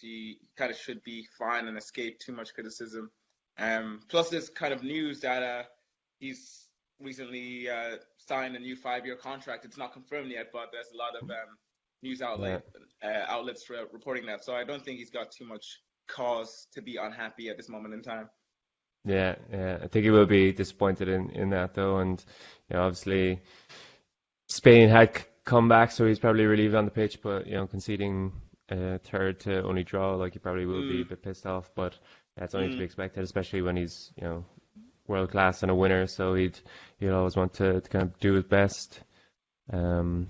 he kind of should be fine and escape too much criticism. Plus, there's kind of news that he's recently signed a new 5-year contract. It's not confirmed yet, but there's a lot of news Yeah. outlets reporting that. So I don't think he's got too much cause to be unhappy at this moment in time. Yeah, yeah. I think he will be disappointed in that though, and obviously Spain had come back, so he's probably relieved on the pitch. But conceding third to only draw, like he probably will be a Mm, bit pissed off. But that's only to be mm. expected, especially when he's world class and a winner. So he'd always want to kind of do his best. Um,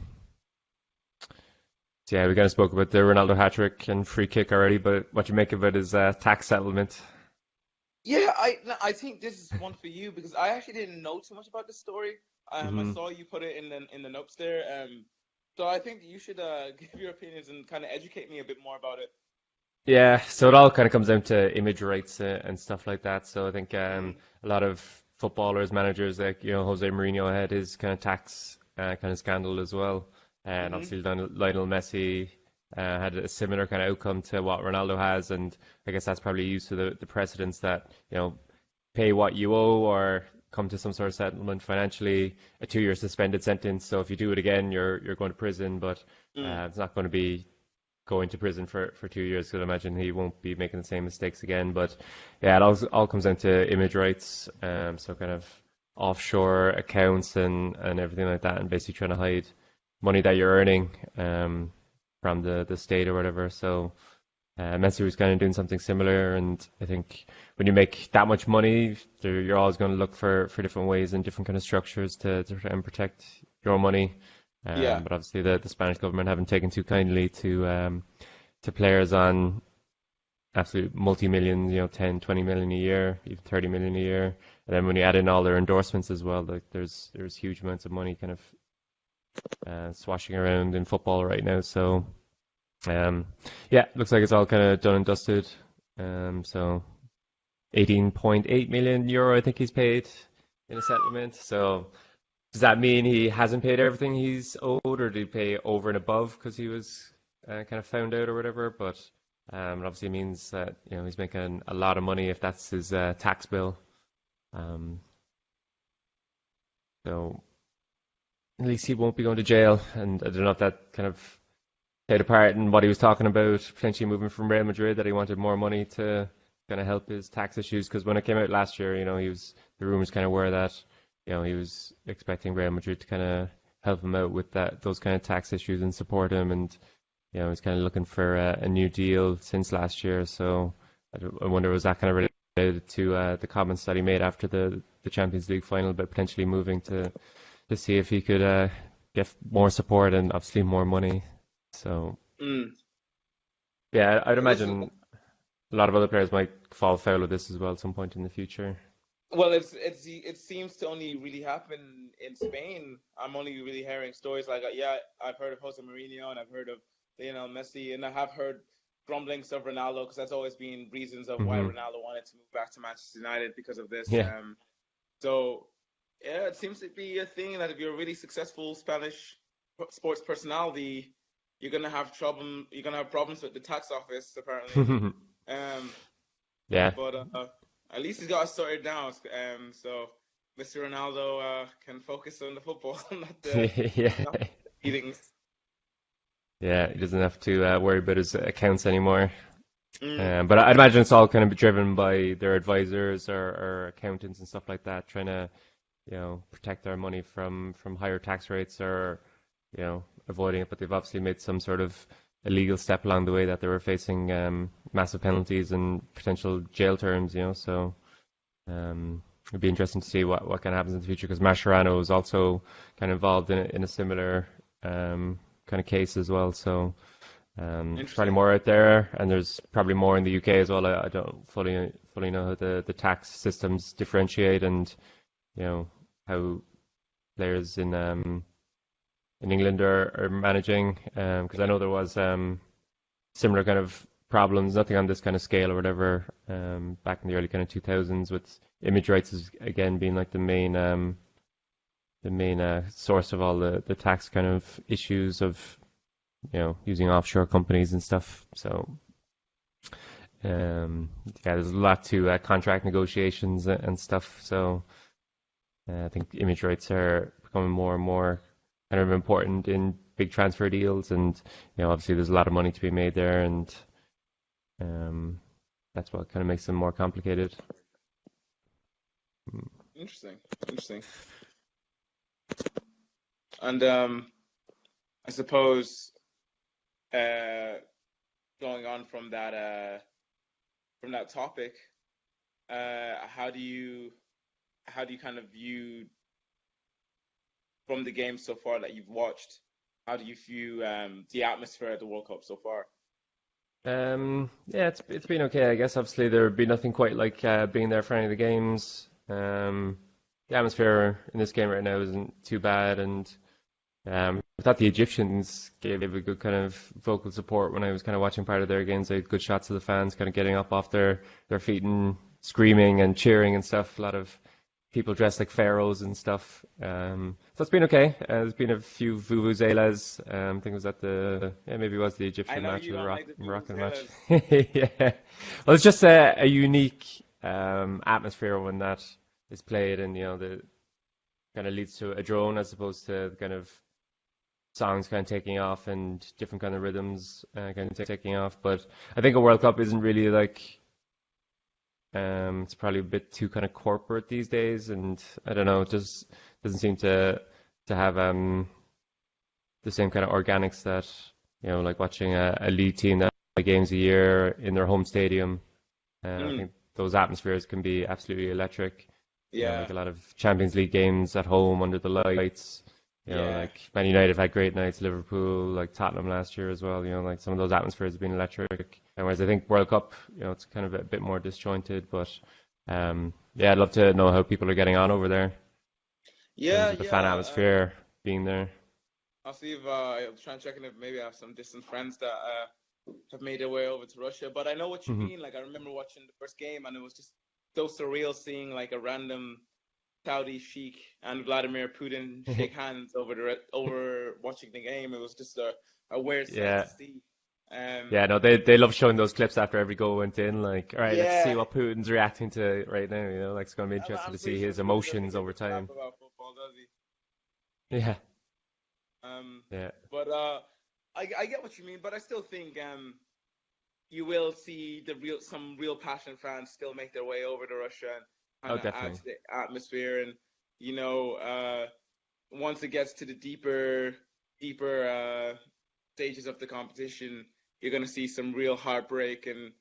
so yeah, we kind of spoke about the Ronaldo hat trick and free kick already, but what you make of it is tax settlement. Yeah, I think this is one for you because I actually didn't know too much about this story. I Hmm. saw you put it in the notes there. So I think you should give your opinions and kind of educate me a bit more about it. Yeah, so it all kind of comes down to image rights and stuff like that. So I think Mm, a lot of footballers, managers like Jose Mourinho had his kind of tax kind of scandal as well, and hmm obviously Lionel Messi had a similar kind of outcome to what Ronaldo has, and I guess that's probably used to the precedence that pay what you owe or come to some sort of settlement financially, a 2-year suspended sentence. So if you do it again, you're going to prison, but mm, it's not going to be going to prison for 2 years because I imagine he won't be making the same mistakes again. But yeah, it all comes down to image rights, so kind of offshore accounts and everything like that, and basically trying to hide money that you're earning from the state or whatever. So Messi was kind of doing something similar, and I think when you make that much money, you're always going to look for different ways and different kind of structures to try and protect your money. yeah. But obviously the Spanish government haven't taken too kindly to players on absolute multi-millions, 10, 20 million a year, even 30 million a year. And then when you add in all their endorsements as well, like there's huge amounts of money kind of swashing around in football right now. So um, yeah, looks like it's all kind of done and dusted. So 18.8 million euro, I think he's paid in a settlement. So does that mean he hasn't paid everything he's owed, or did he pay over and above because he was kind of found out or whatever? But it obviously means that he's making a lot of money if that's his tax bill. Um, so at least he won't be going to jail. And I don't know if that kind of played a part in what he was talking about, potentially moving from Real Madrid, that he wanted more money to kind of help his tax issues. Because when it came out last year, the rumors kind of were that he was expecting Real Madrid to kind of help him out with those kind of tax issues and support him, and he's kind of looking for a new deal since last year. So I wonder, was that kind of related to the comments that he made after the Champions League final about potentially moving to see if he could get more support and obviously more money. So Mm. yeah, I'd This is imagine a lot of other players might fall foul of this as well at some point in the future. Well, it seems to only really happen in Spain. I'm only really hearing stories like, yeah, I've heard of Jose Mourinho and I've heard of Lionel Messi and I have heard grumblings of Ronaldo because that's always been reasons of why Hmm. Ronaldo wanted to move back to Manchester United because of this. Yeah. So yeah, it seems to be a thing that if you're a really successful Spanish sports personality, you're gonna have trouble. You're gonna have problems with the tax office apparently. Um, Yeah. but at least he's got it sorted now. So Mr. Ronaldo can focus on the football, Yeah. not the meetings. Yeah, he doesn't have to worry about his accounts anymore. Mm, But I'd imagine it's all kind of driven by their advisors or accountants and stuff like that, trying to, protect their money from higher tax rates or, avoiding it. But they've obviously made some sort of illegal step along the way that they were facing massive penalties and potential jail terms, So it'd be interesting to see what kind of happens in the future because Mascherano was also kind of involved in a similar kind of case as well. So. There's probably interesting. more out there, and there's probably more in the UK as well. I don't fully know how the tax systems differentiate, and how players in England are managing. Because I know there was similar kind of problems, nothing on this kind of scale or whatever, back in the early kind of 2000s, with image rights as, again being like the main source of all the tax kind of issues of using offshore companies and stuff. So Yeah, there's a lot to contract negotiations and stuff. So I think image rights are becoming more and more kind of important in big transfer deals, and obviously there's a lot of money to be made there, and um, that's what kind of makes them more complicated. Interesting, interesting. And I suppose uh, going on from that topic, how do you kind of view from the games so far that you've watched? How do you view the atmosphere at the World Cup so far? Yeah, it's been okay, I guess. Obviously, there'd be nothing quite like being there for any of the games. The atmosphere in this game right now isn't too bad, and I thought the Egyptians gave a good kind of vocal support when I was kind of watching part of their games. They had good shots of the fans kind of getting up off their feet and screaming and cheering and stuff. A lot of people dressed like pharaohs and stuff. So it's been okay. There's been a few vuvuzelas. I think it was at maybe it was the I Egyptian know match you or the don't like the Moroccan match. vuvuzelas. Yeah. Well, it's just a unique atmosphere when that is played, and the kind of leads to a drone as opposed to the kind of songs kind of taking off and different kind of rhythms kind of taking off. But I think a World Cup isn't really like it's probably a bit too kind of corporate these days, and I don't know, it just doesn't seem to have the same kind of organics that like watching a league team that play games a year in their home stadium. I Mm, think those atmospheres can be absolutely electric. yeah, Like a lot of Champions League games at home under the lights. yeah. Like Man United have had great nights, Liverpool, like Tottenham last year as well. Like some of those atmospheres have been electric. And whereas I think World Cup, it's kind of a bit more disjointed. But yeah, I'd love to know how people are getting on over there in terms Yeah, of the fan yeah. atmosphere being there. I'll see if I'm trying to check in if maybe I have some distant friends that have made their way over to Russia. But I know what you Hmm. mean. Like I remember watching the first game, and it was just so surreal seeing like a random Saudi sheikh and Vladimir Putin shake hands over watching the game. It was just a weird sight to Yeah. see. Um, Yeah, no, they love showing those clips after every goal went in. Like, all right, let's see yeah, what Putin's reacting to right now. Like it's going to be interesting I'm to pretty see sure his Putin doesn't emotions give over a crap time. about football, does he? Yeah, Um, yeah. but I get what you mean, but I still think you will see some real passionate fans still make their way over to Russia and Oh, kind of add definitely. to the atmosphere. And you know, once it gets to the deeper stages of the competition, you're going to see some real heartbreak and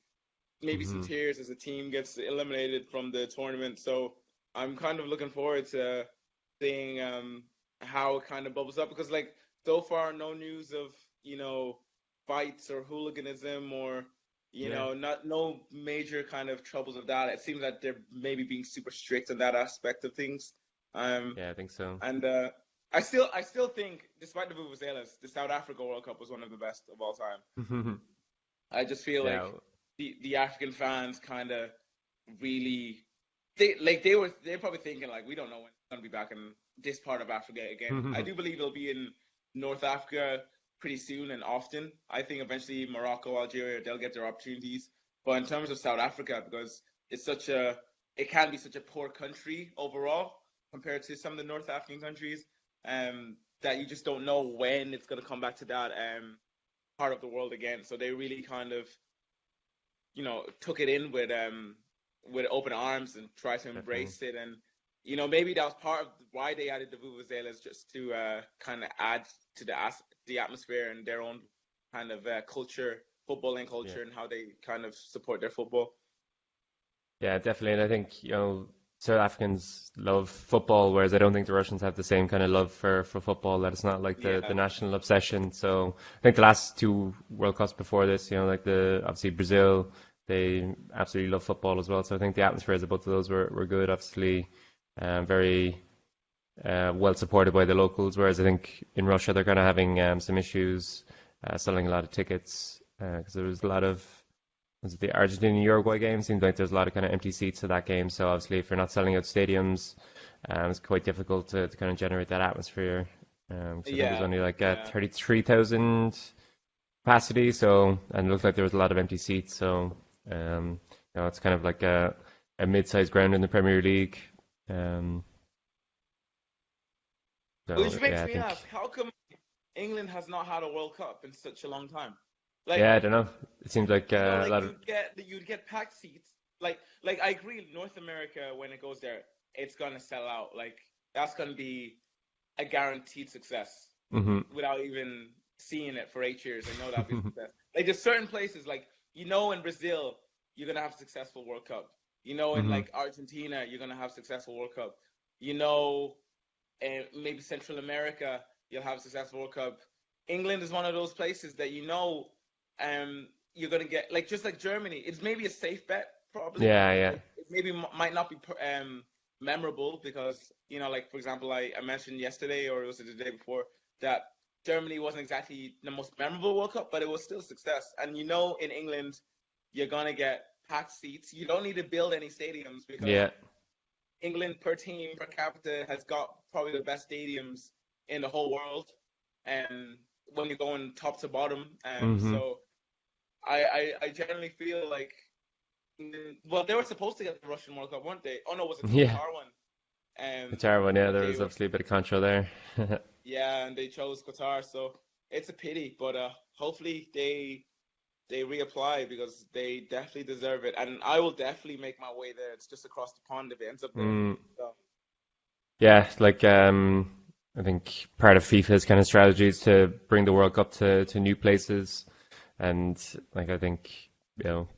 maybe some Hmm. tears as a team gets eliminated from the tournament. So I'm kind of looking forward to seeing how it kind of bubbles up because like so far no news of fights or hooliganism or Yeah, not no major kind of troubles of that. It seems that they're maybe being super strict on that aspect of things. Um, yeah, I think so. and I still think, despite the vuvuzelas, the South Africa World Cup was one of the best of all time. I just feel like Yeah. the African fans kind of really they're probably thinking like we don't know when it's gonna be back in this part of Africa again. I do believe it'll be in North Africa pretty soon and often. I think eventually Morocco, Algeria, they'll get their opportunities. But in terms of South Africa, because it can be such a poor country overall compared to some of the North African countries, that you just don't know when it's gonna come back to that part of the world again. So they really kind of took it in with open arms and tried to Definitely. embrace it. And maybe that was part of why they added the vuvuzelas, just to kind of add to the atmosphere and their own kind of culture, footballing Yeah. culture, and how they kind of support their football. Yeah, definitely. And I think, South Africans love football, whereas I don't think the Russians have the same kind of love for football, that it's not like the Yeah, national obsession. So I think the last two World Cups before this, like obviously Brazil, they absolutely love football as well. So I think the atmospheres of both of those were good, obviously, very well supported by the locals, whereas I think in Russia they're kind of having some issues selling a lot of tickets because there was a lot of was it the Argentina Uruguay game? Seems like there's a lot of kind of empty seats to that game. So obviously, if you're not selling out stadiums, it's quite difficult to kind of generate that atmosphere. So I think there's yeah, only like yeah, 33,000 capacity. So and it looked like there was a lot of empty seats. So It's kind of like a mid-sized ground in the Premier League. Um, Which so makes yeah, I me think ask, how come England has not had a World Cup in such a long time? Like, yeah, I don't know. It seems like a like lot of you'd get packed seats. Like I agree, North America when it goes there, it's gonna sell out. Like that's gonna be a guaranteed success hmm without even seeing it for 8 years. I know that'll be a success. Like there's certain places, like in Brazil, you're gonna have a successful World Cup. In hmm like Argentina, you're gonna have a successful World Cup. You know, maybe Central America, you'll have a successful World Cup. England is one of those places that you're gonna get like just like Germany. It's maybe a safe bet, probably. Yeah, yeah. It maybe might not be memorable because like for example, I mentioned yesterday or was it the day before that Germany wasn't exactly the most memorable World Cup, but it was still a success. And in England, you're gonna get packed seats. You don't need to build any stadiums because Yeah. England per team per capita has got probably the best stadiums in the whole world, and when you're going top to bottom, hmm so I generally feel like, well, they were supposed to get the Russian World Cup, weren't they? Oh no, was it the Yeah. Qatar one? Qatar one, yeah, But there they was were, obviously a bit of contra there. yeah, and they chose Qatar, so it's a pity, but hopefully they reapply because they definitely deserve it, and I will definitely make my way there. It's just across the pond if it ends up there. Mm. So. Yeah, like I think part of FIFA's kind of strategy is to bring the World Cup to new places, and like I think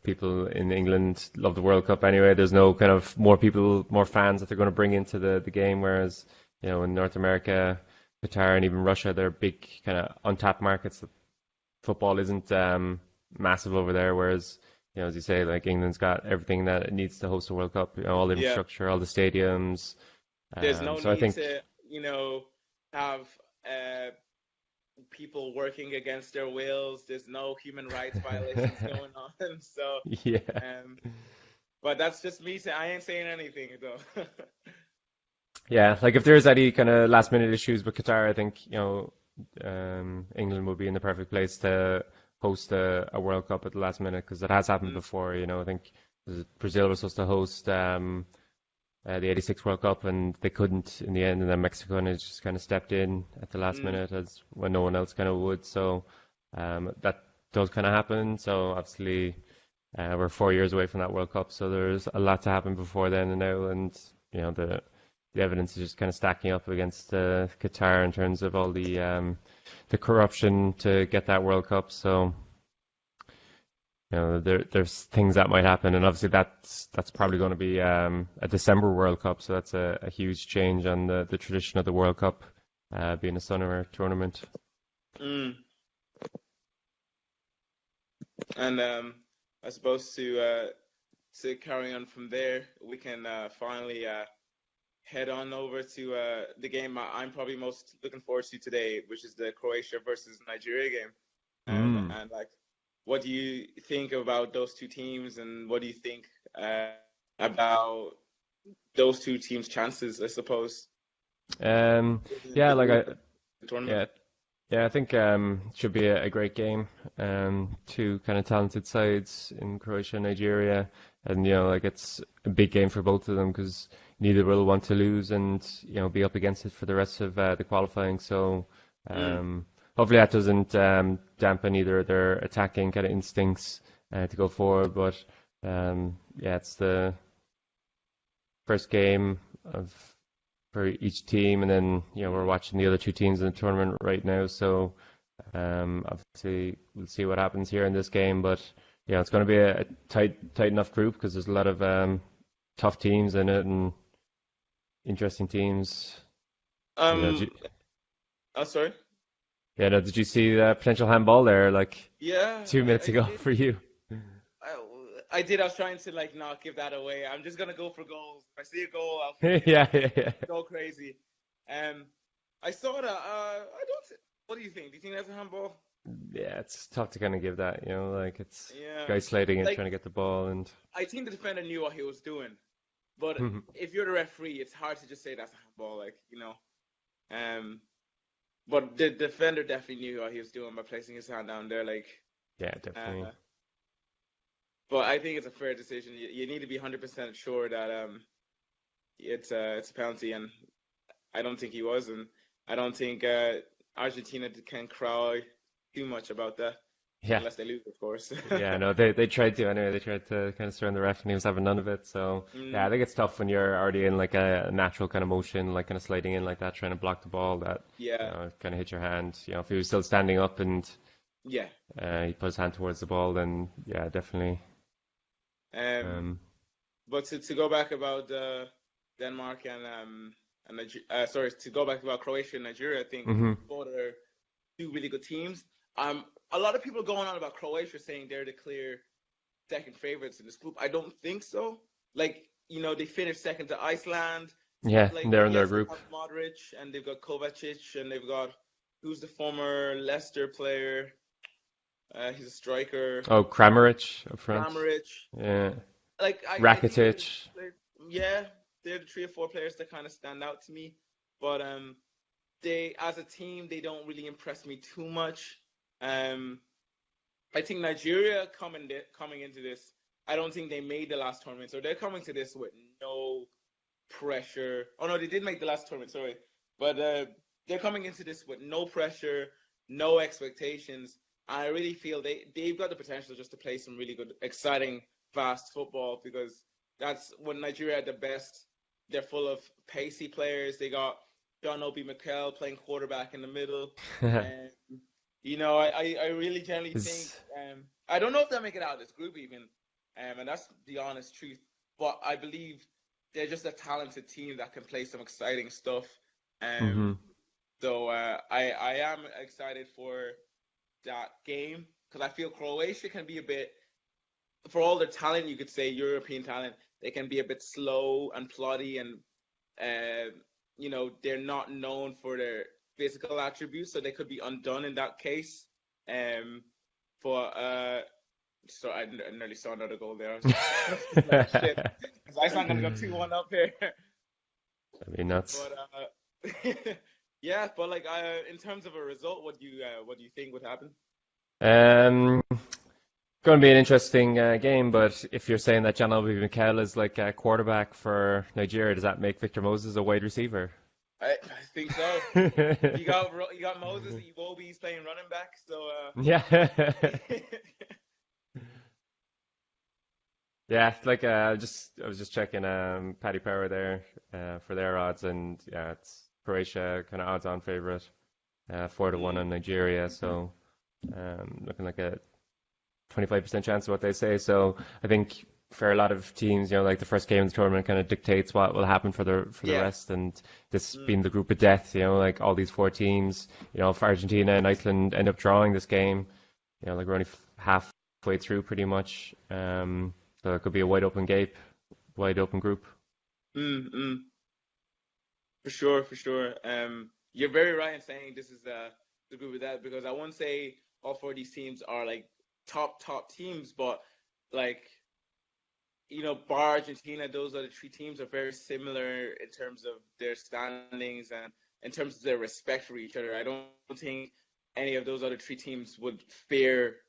people in England love the World Cup anyway. There's no kind of more people, more fans that they're going to bring into the game, whereas in North America, Qatar, and even Russia, they're big kind of untapped markets. Football isn't massive over there, whereas as you say, like England's got everything that it needs to host a World Cup. All the Yeah. infrastructure, all the stadiums. There's no So I need think, to, have people working against their wills. There's no human rights violations going on. So, yeah, um, but that's just me saying. I ain't saying anything though. yeah. Like if there's any kind of last minute issues with Qatar, I think England would be in the perfect place to host a World Cup at the last minute because it has happened Mm, before. I think Brazil was supposed to host the '86 World Cup and they couldn't in the end, and then Mexico and it just kind of stepped in at the last mm, minute as when no one else kind of would. So that does kind of happen. So obviously. We're 4 years away from that World Cup, so there's a lot to happen before then and now, and the evidence is just kind of stacking up against Qatar in terms of all the corruption to get that World Cup. So there's things that might happen, and obviously that's probably going to be a December World Cup, so that's a huge change on the tradition of the World Cup being a summer tournament. mm. And I suppose to carry on from there, we can finally head on over to the game I'm probably most looking forward to today, which is the Croatia versus Nigeria game. Mm. And like, what do you think about those two teams, and what do you think about those two teams' chances, I suppose, Yeah, in like the tournament? yeah, Yeah, I think it should be a great game. Two kind of talented sides in Croatia and Nigeria, and like it's a big game for both of them because neither will want to lose and be up against it for the rest of the qualifying. So Mm, hopefully that doesn't dampen either their attacking kind of instincts to go forward. But yeah, it's the first game of for each team, and then we're watching the other two teams in the tournament right now. So obviously we'll see what happens here in this game, but it's going to be a tight enough group because there's a lot of tough teams in it and interesting teams. Did um, you, sorry. yeah, no, did you see the potential handball there like Yeah, 2 minutes I ago did. for you? I did. I was trying to like not give that away. I'm just gonna go for goals. If I see a goal, I'll Yeah, freaking yeah, yeah. go crazy. Um, I saw that. I don't. What do you think? Do you think that's a handball? Yeah, it's tough to kind of give that, like it's Yeah. guy sliding in Like trying to get the ball and I think the defender knew what he was doing, but if you're the referee, it's hard to just say that's a handball. Um, but the defender definitely knew what he was doing by placing his hand down there. yeah, Uh, definitely. but I think it's a fair decision. You need to be 100% sure that it's a penalty, and I don't think he was, and I don't think Argentina can cry too much about that Yeah. unless they lose, of course. Yeah, no, they tried to anyway. They tried to kind of surround the ref, and he was having none of it. So yeah, I Mm, think it's tough when you're already in like a natural kind of motion, like kind of sliding in like that, trying to block the ball that yeah, kind of hit your hand. If he was still standing up and yeah. he put his hand towards the ball, then yeah, definitely. Um, Um, but to go back about Denmark and sorry, to go back about Croatia and Nigeria, I think hmm both are two really good teams. A lot of people going on about Croatia saying they're the clear second favorites in this group. I don't think so. Like, they finished second to Iceland. Yeah, Like, they're in their yes, they group. have Modric and they've got Kovacic and they've got who's the former Leicester player? He's a striker. Oh, Kramaric up front. Kramaric. Yeah, Like, I think Rakitic. yeah, they're the 3 or 4 players that kind of stand out to me. But they, as a team, they don't really impress me too much. I think Nigeria coming into this, I don't think they made the last tournament, so they're coming to this with no pressure. Oh no, they did make the last tournament, sorry, but they're coming into this with no pressure, no expectations. I really feel they've got the potential just to play some really good, exciting, fast football because that's when Nigeria at the best. They're full of pacey players. They got John Obi Mikel playing quarterback in the middle, and I really generally think I don't know if they'll make it out of this group even, and that's the honest truth. But I believe they're just a talented team that can play some exciting stuff. hmm So I am excited for that game because I feel Croatia can be a bit, for all their talent, you could say European talent, they can be a bit slow and ploddy, and they're not known for their physical attributes, so they could be undone in that case. For so I nearly saw another goal there. I was just like, shit, is Iceland gonna go 2-1 up here? That'd be nuts. But yeah, but like in terms of a result, what do you think would happen? Um, Going to be an interesting game, but if you're saying that John Obi Mikel is like a quarterback for Nigeria, does that make Victor Moses a wide receiver? I think so. You got Moses, Iwobi's playing running back, so Yeah. Yeah, like I was just checking Paddy Power there for their odds, and yeah, it's Croatia kind of odds-on favorite, 4-1 on Nigeria, so looking like a 25% chance of what they say. So I think for a lot of teams, like the first game of the tournament kind of dictates what will happen for the yeah. rest, and this being the group of death, like all these 4 teams, if Argentina and Iceland end up drawing this game, like we're only halfway through pretty much. So it could be a wide open group. For sure, for sure. You're very right in saying this is the group of death because I won't say all 4 of these teams are like top teams, but like bar Argentina, those other 3 teams are very similar in terms of their standings and in terms of their respect for each other. I don't think any of those other 3 teams would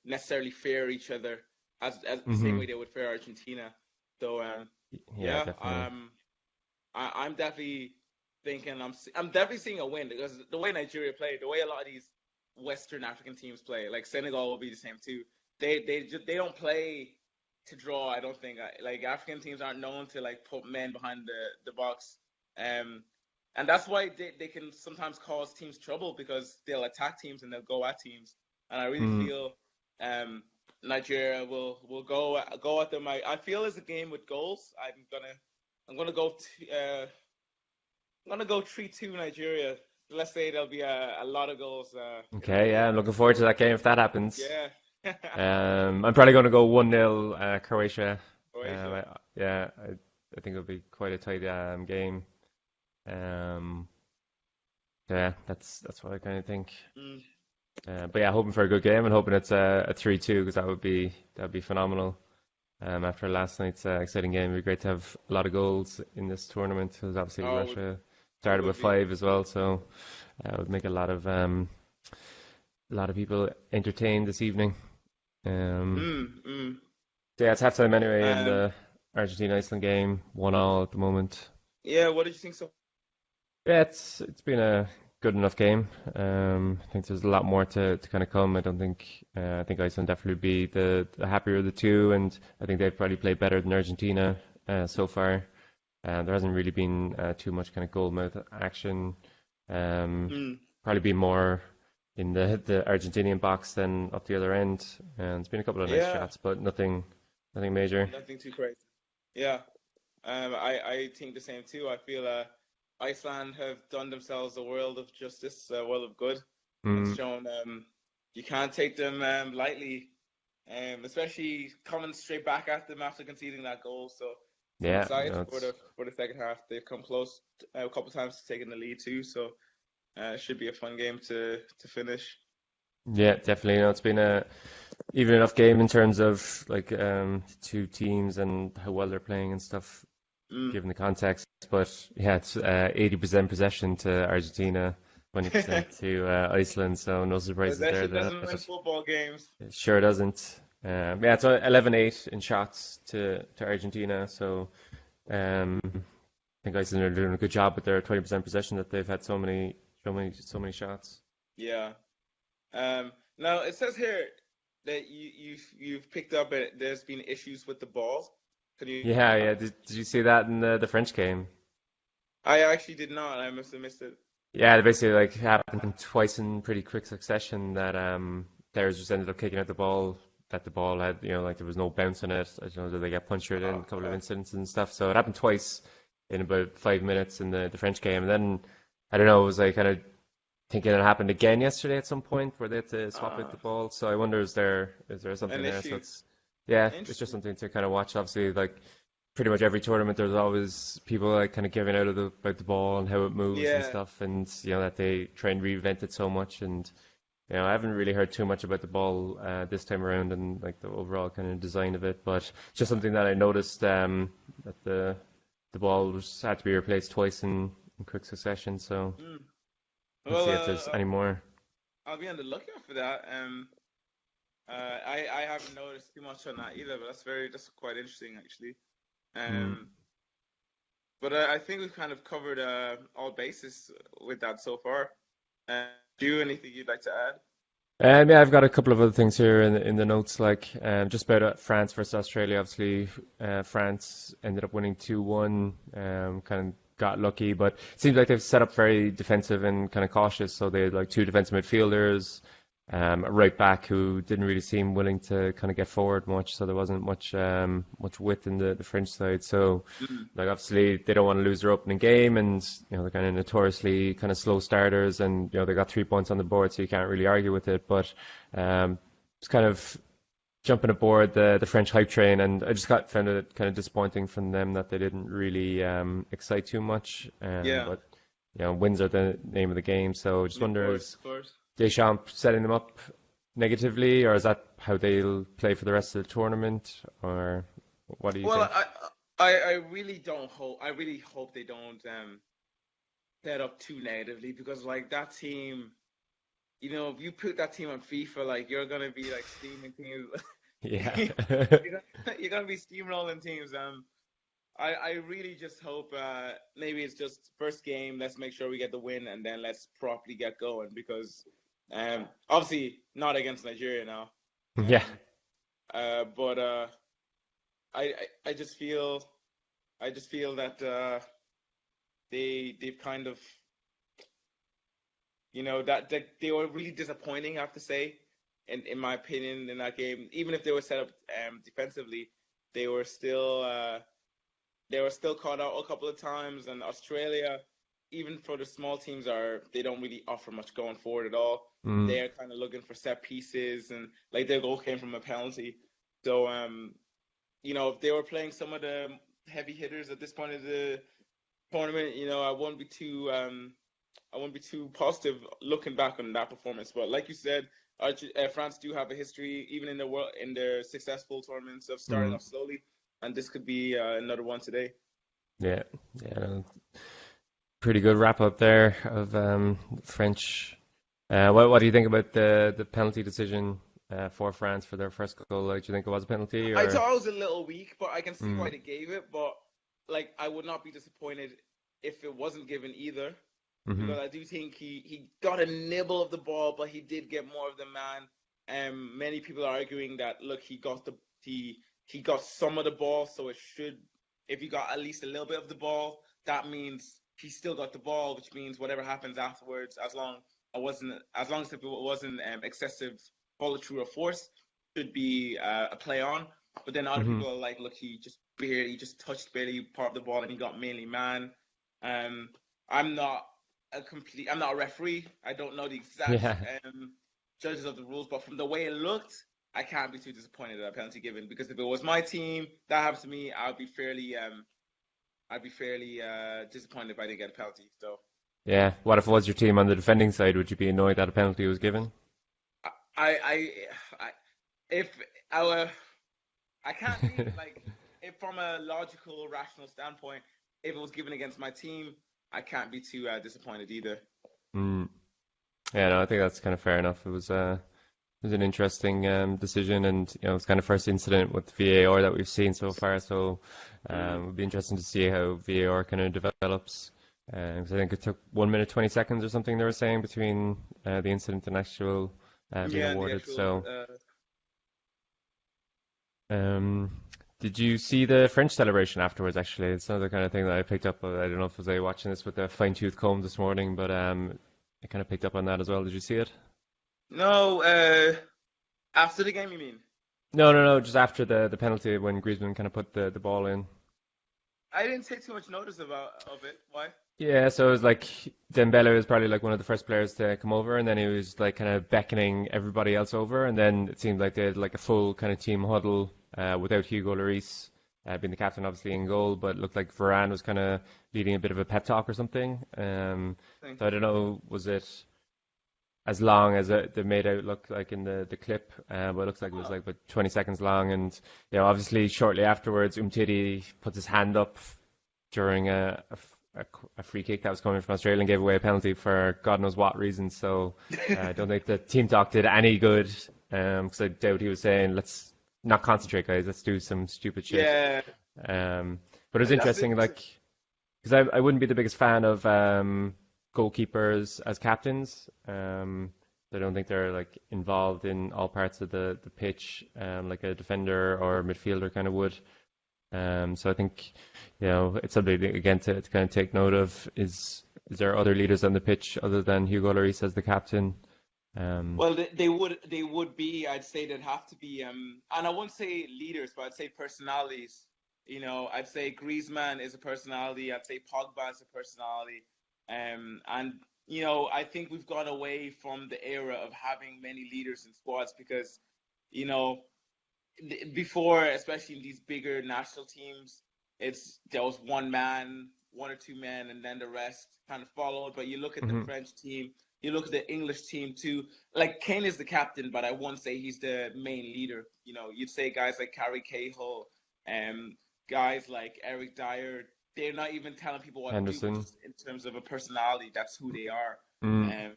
necessarily fear each other as the same way they would fear Argentina. So Yeah, definitely. I'm definitely thinking I'm definitely seeing a win because the way Nigeria play, the way a lot of these Western African teams play, like Senegal will be the same too. They don't play to draw. I don't think like African teams aren't known to like put men behind the box, and that's why they can sometimes cause teams trouble because they'll attack teams and they'll go at teams. And I really feel Nigeria will go at them. I feel it's a game with goals. I'm gonna go 3-2 Nigeria. Let's say there'll be a lot of goals. Okay, yeah, I'm looking forward to that game if that happens. Yeah. I'm probably going to go 1-0 Croatia. Croatia. I think it'll be quite a tight game. Yeah, that's what I kind of think. But yeah, hoping for a good game and hoping it's a 3-2 because that'd be phenomenal. After last night's exciting game, it'd be great to have a lot of goals in this tournament because obviously Russia started with 5 as well, so it would make a lot of people entertained this evening. So yeah, it's halftime anyway in Um, the Argentina-Iceland game, 1-1 at the moment. yeah, what did you think so? Yeah, it's been a good enough game. I think there's a lot more to kind of come. I think Iceland definitely be the happier of the two, and I think they've probably played better than Argentina so far. There hasn't really been too much kind of goal mouth action. Um, Mm, Probably been more in the Argentinian box than up the other end. And it's been a couple of nice yeah, shots, but nothing major. nothing too crazy. Yeah, I think the same too. I feel Iceland have done themselves a world of justice, a world of good, and Mm, shown you can't take them lightly, especially coming straight back at them after conceding that goal. So I'm yeah, excited no, for it's the second half. They've come close a couple of times to taking the lead too, so it should be a fun game to finish. yeah, definitely. No, it's been a even enough game in terms of like two teams and how well they're playing and stuff, Mm. given the context. But yeah, it's 80% possession to Argentina, 20% to Iceland. So no surprises there. Possession That doesn't win football games. it sure doesn't. Yeah, it's 11-8 in shots to Argentina. So I think Iceland are doing a good job with their 20% possession that they've had so many shots. Yeah. Now it says here that you've picked up there's been issues with the ball. Can you? Yeah, yeah. Did you see that in the French game? I actually did not. I must have missed it. Yeah, it basically like happened twice in pretty quick succession that players just ended up kicking out the ball that the ball had, like there was no bounce on it. I don't know, did they get punctured in a Oh, couple of okay. incidents and stuff. So it happened twice in about 5 minutes in the French game. And then I don't know, it was like kind of thinking it happened again yesterday at some point where they had to swap out Uh, the ball. So I wonder is there something an there? So issue. it's yeah, it's just Interesting. something to kind of watch. Obviously, like pretty much every tournament, there's always people like kind of giving out about the ball and how it moves and Yeah. stuff, and that they try and reinvent it so much. And I haven't really heard too much about the ball this time around and like the overall kind of design of it, but it's just something that I noticed that the ball had to be replaced twice in quick succession. So Mm. let's Well, see if there's any more. I'll be on the lookout for that. I haven't noticed too much on that either, but that's quite interesting actually. Mm. Um, but I think we've kind of covered all bases with that so far. Uh, do you anything you'd like to add? Yeah, I've got a couple of other things here in the notes, like just about France versus Australia. Obviously, France ended up winning 2-1. Kind of got lucky, but it seems like they've set up very defensive and kind of cautious. So they had like two defensive midfielders, a right back who didn't really seem willing to kind of get forward much. So there wasn't much width in the French side. So Mm. like obviously they don't want to lose their opening game, and they're kind of notoriously kind of slow starters, and they got 3 points on the board, so you can't really argue with it. But it's kind of jumping aboard the French hype train, and I just found it kind of disappointing from them that they didn't really excite too much. Yeah, But wins are the name of the game, so I just of wonder, course, is of course. Deschamps setting them up negatively, or is that how they'll play for the rest of the tournament, or what do you Well, think? I really don't hope. I really hope they don't set up too negatively because like that team, if you put that team on FIFA, like you're gonna be like steaming teams. Yeah. You're gonna be steamrolling teams. I really just hope maybe it's just first game. Let's make sure we get the win, and then let's properly get going because obviously not against Nigeria now. Yeah. Um, but I, I just feel that they've kind of that they were really disappointing. I have to say, in my opinion, in that game, even if they were set up defensively, they were still uh, they were still caught out a couple of times. And Australia, even for the small teams, they don't really offer much going forward at all. Mm. They're kind of looking for set pieces, and like their goal came from a penalty. So if they were playing some of the heavy hitters at this point of the tournament, I won't be too positive looking back on that performance. But like you said, France do have a history, even in their successful tournaments, of starting Mm. off slowly, and this could be another one today. Yeah. Yeah. Pretty good wrap up there of French. What do you think about the penalty decision? for France for their first goal. Like, do you think it was a penalty I or? thought it was a little weak, but I can see why Mm, they gave it. But like, I would not be disappointed if it wasn't given either, hmm. because I do think he got a nibble of the ball, but he did get more of the man. Many people are arguing that look, he got some of the ball, so it should, if he got at least a little bit of the ball, that means he still got the ball, which means whatever happens afterwards, as long as it wasn't excessive follow through or force, should be a play on. But then other Hmm. people are like, look, he just touched barely part of the ball and he got mainly man. Um, I'm not I'm not a referee. I don't know the exact Yeah. judges of the rules, but from the way it looked, I can't be too disappointed at a penalty given, because if it was my team that happened to me, I'd be fairly disappointed if I didn't get a penalty. So Yeah. What if it was your team on the defending side? Would you be annoyed that a penalty was given? I if I were, I can't be like, if from a logical, rational standpoint, if it was given against my team, I can't be too disappointed either. Mm. Yeah, no, I think that's kind of fair enough. It was an interesting decision, and it's kind of first incident with VAR that we've seen so far. So Mm. it'll be interesting to see how VAR kind of develops. 'Cause I think it took 1 minute 20 seconds or something they were saying between the incident and actual being Yeah, and the awarded. actual So um, did you see the French celebration afterwards? Actually, it's another kind of thing that I picked up. I don't know if I was watching this with a fine-tooth comb this morning, but I kind of picked up on that as well. Did you see it? no, after the game, you mean? No, no, no. Just after the penalty when Griezmann kind of put the ball in. I didn't take too much notice of it. Why? Yeah, so it was like Dembele was probably like one of the first players to come over, and then he was like kind of beckoning everybody else over, and then it seemed like they had like a full kind of team huddle without Hugo Lloris being the captain, obviously in goal, but it looked like Varane was kind of leading a bit of a pep talk or something. Thing. So I don't know, was it as long as they made out look like in the clip, but it looks like it was Oh, like about 20 seconds long, and obviously shortly afterwards, Umtiti puts his hand up during a free kick that was coming from Australia and gave away a penalty for God knows what reason. So I don't think the team talk did any good, because I doubt he was saying, let's not concentrate, guys, let's do some stupid shit. yeah, But it was that's interesting, interesting. like, because I wouldn't be the biggest fan of goalkeepers as captains. I don't think they're like involved in all parts of the pitch, like a defender or midfielder kind of would. So I think, it's something again to kind of take note of. Is there other leaders on the pitch other than Hugo Lloris as the captain? Um, Well, they would be. I'd say they'd have to be. And I wouldn't say leaders, but I'd say personalities. I'd say Griezmann is a personality. I'd say Pogba is a personality. And I think we've gone away from the era of having many leaders in squads, because you know before, especially in these bigger national teams, there was one man, one or two men, and then the rest kind of followed. But you look at the mhm, French team, you look at the English team too. Like, Kane is the captain, but I won't say he's the main leader. You'd say guys like Carrie Cahill, um, guys like Eric Dyer. They're not even telling people what to do, but Henderson. just in terms of a personality, that's who they are. Mm, Um,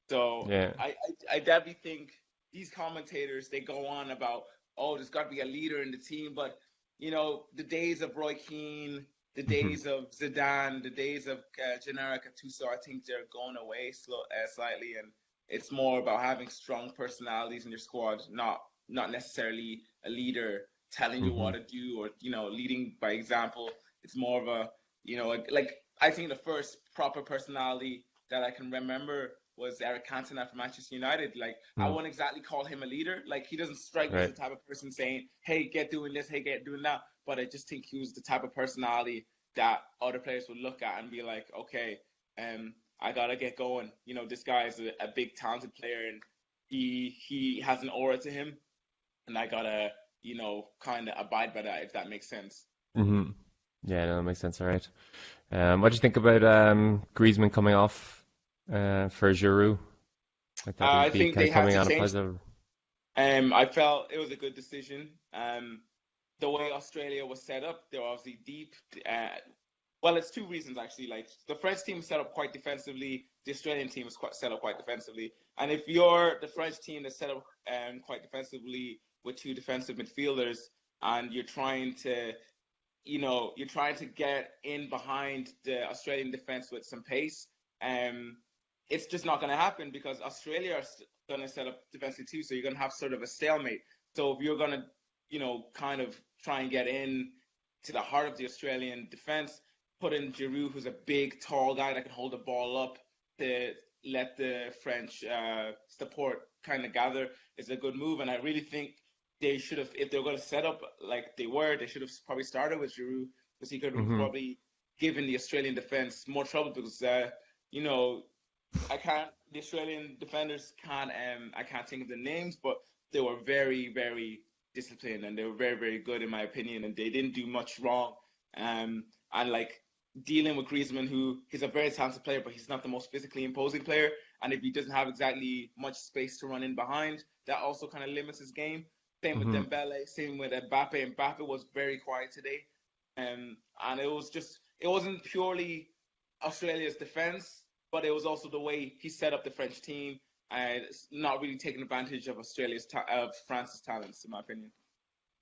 so yeah. I definitely think these commentators, they go on about, oh, there's got to be a leader in the team, but the days of Roy Keane, the Mhm, days of Zidane, the days of Gennaro Gattuso, I think they're going away slightly, and it's more about having strong personalities in your squad, not necessarily a leader telling you what mhm, to do, or leading by example. It's more of a like, I think the first proper personality that I can remember was Eric Cantona from Manchester United. Like, I mm, wouldn't exactly call him a leader. Like, he doesn't strike me as right. the type of person saying, "Hey, get doing this. Hey, get doing that." But I just think he was the type of personality that other players would look at and be like, "Okay, I gotta get going. This guy is a big talented player, and he has an aura to him, and I gotta kind of abide by that, if that makes sense." Hmm. Yeah, no, that makes sense. All right. What do you think about Griezmann coming off for Giroud? I thought I he'd be think kind they of had coming to on a change. positive. I felt it was a good decision. The way Australia was set up, they were obviously deep. Uh, Well, it's two reasons actually. Like the French team is set up quite defensively. The Australian team is quite set up quite defensively. And if you're the French team that's set up quite defensively with two defensive midfielders, and you're trying to get in behind the Australian defense with some pace, um, it's just not going to happen because Australia are going to set up defensively too. So you're going to have sort of a stalemate. So if you're going to, kind of try and get in to the heart of the Australian defense, put in Giroud, who's a big, tall guy that can hold the ball up to let the French support kind of gather, is a good move. And I really think they should have, if they were going to set up like they should have probably started with Giroud because he could have Hmm. probably given the Australian defense more trouble because, the Australian defenders I can't think of the names, but they were very, very disciplined and they were very, very good in my opinion, and they didn't do much wrong. And like dealing with Griezmann, who he's a very talented player, but he's not the most physically imposing player. And if he doesn't have exactly much space to run in behind, that also kind of limits his game. Same with Hmm. Dembele, same with Mbappe. Mbappe was very quiet today. And it wasn't purely Australia's defense, but it was also the way he set up the French team and not really taking advantage of of France's talents, in my opinion.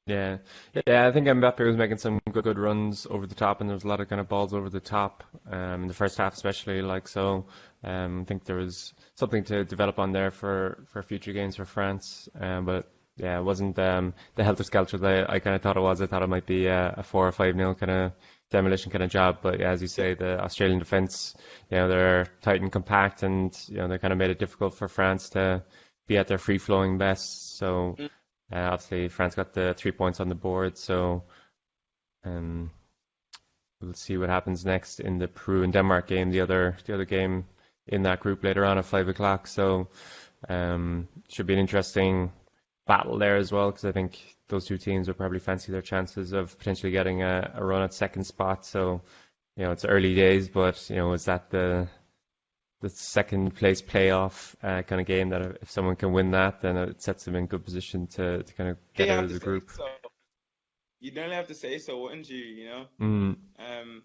Yeah, yeah. I think Mbappe was making some good runs over the top, and there was a lot of kind of balls over the top in the first half, especially. Like so, I think there was something to develop on there for future games for France. But yeah, it wasn't the helter skelter that I kind of thought it was. I thought it might be a 4 or 5 nil kind of demolition kind of job. But yeah, as you say, the Australian defense, they're tight and compact, and they kind of made it difficult for France to be at their free flowing best. So. Mm. Obviously, France got the 3 points on the board, so um, we'll see what happens next in the Peru and Denmark game, the other game in that group later on at 5 o'clock. So should be an interesting battle there as well, because I think those two teams will probably fancy their chances of potentially getting a run at second spot. So it's early days, but is that the second place playoff kind of game that if someone can win that, then it sets them in good position to kind of You get out have of to the say group. so. You don't have to say so, wouldn't you? Mm, Um,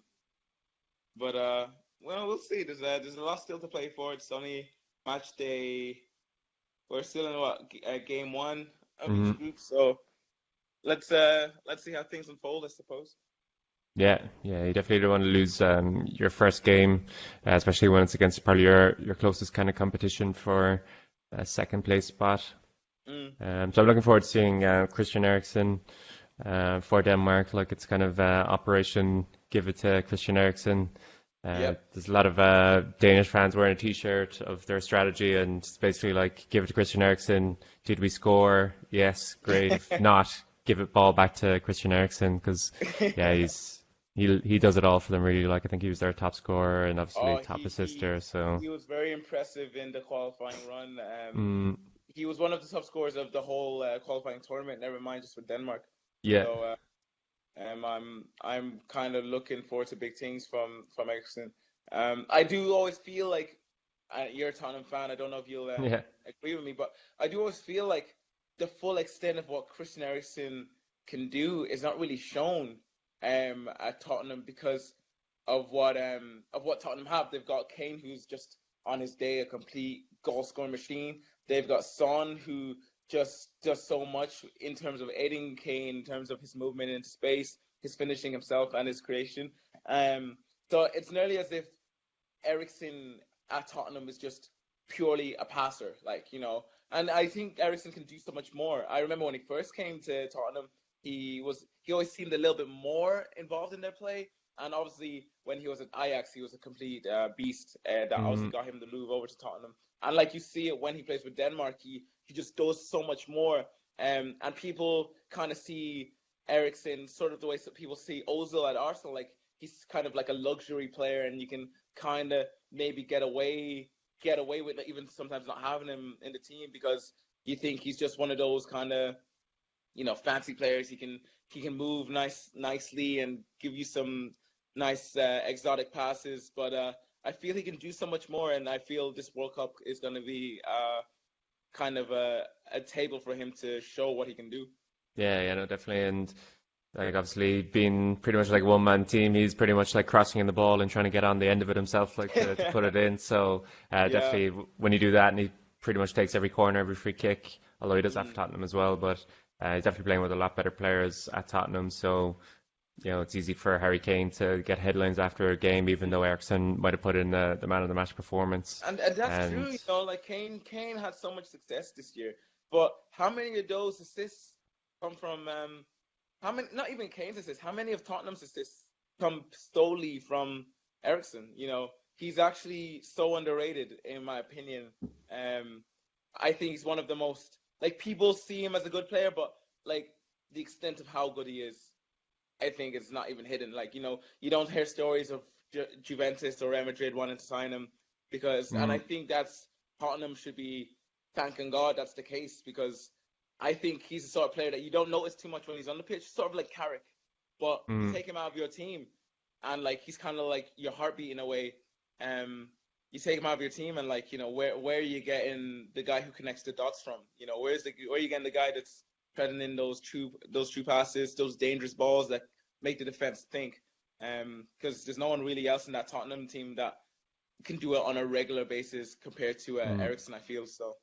but well, we'll see. There's a lot still to play for. It's only match day. We're still in game one of mm. each group, so let's see how things unfold, I suppose. Yeah, yeah, you definitely don't want to lose your first game, especially when it's against probably your closest kind of competition for a second place spot. Mm, So I'm looking forward to seeing Christian Eriksen for Denmark. Like it's kind of Operation Give It to Christian Eriksen. yep. There's a lot of Danish fans wearing a T-shirt of their strategy, and it's basically like give it to Christian Eriksen. Did we score? Yes, great. If not, give it ball back to Christian Eriksen because yeah, he does it all for them really. Like I think he was their top scorer and obviously Oh, top assister. So he was very impressive in the qualifying run. mm, He was one of the top scorers of the whole qualifying tournament. Never mind just for Denmark. yeah, So I'm kind of looking forward to big things from Eriksen. I do always feel like you're a Tottenham fan. I don't know if you'll yeah. agree with me, but I do always feel like the full extent of what Christian Eriksen can do is not really shown at Tottenham because of what Tottenham have. They've got Kane, who's just on his day a complete goal scoring machine. They've got Son, who just does so much in terms of aiding Kane, in terms of his movement into space, his finishing himself, and his creation. So it's nearly as if Eriksen at Tottenham is just purely a passer, And I think Eriksen can do so much more. I remember when he first came to Tottenham, he always seemed a little bit more involved in their play. And obviously, when he was at Ajax, he was a complete beast. That obviously Mm, got him the move over to Tottenham. And like you see it when he plays with Denmark, he just does so much more. And people kind of see Eriksen sort of the way some people see Ozil at Arsenal. Like he's kind of like a luxury player, and you can kind of maybe get away with even sometimes not having him in the team because you think he's just one of those kind of fancy players. He can move nicely and give you some nice exotic passes, but I feel he can do so much more, and I feel this World Cup is going to be kind of a table for him to show what he can do. yeah, yeah, no, definitely. Like obviously being pretty much like a one-man team, he's pretty much like crossing in the ball and trying to get on the end of it himself, like to put it in. So Yeah. definitely when you do that, and he pretty much takes every corner, every free kick, although he does have for Mm. Tottenham as well. But he's definitely playing with a lot better players at Tottenham. So it's easy for Harry Kane to get headlines after a game, even though Eriksen might have put in the man of the match performance. And that's And true, like Kane had so much success this year, but how many of those assists come from how many, not even Kane's assists, how many of Tottenham's assists come solely from Eriksen? He's actually so underrated in my opinion. Um I think he's one of the most, like, people see him as a good player, but like the extent of how good he is, I think it's not even hidden. Like, you don't hear stories of Juventus or Real Madrid wanting to sign him and I mm, think that's Tottenham should be thanking God that's the case, because I think he's the sort of player that you don't notice too much when he's on the pitch, sort of like Carrick, but you mm, take him out of your team and like he's kind of like your heartbeat in a way. Um, you take him out of your team and like where are you getting the guy who connects the dots from? Where are you getting the guy that's treading in those true passes, those dangerous balls that make the defense think? Because there's no one really else in that Tottenham team that can do it on a regular basis compared to mm. Eriksen, I feel so.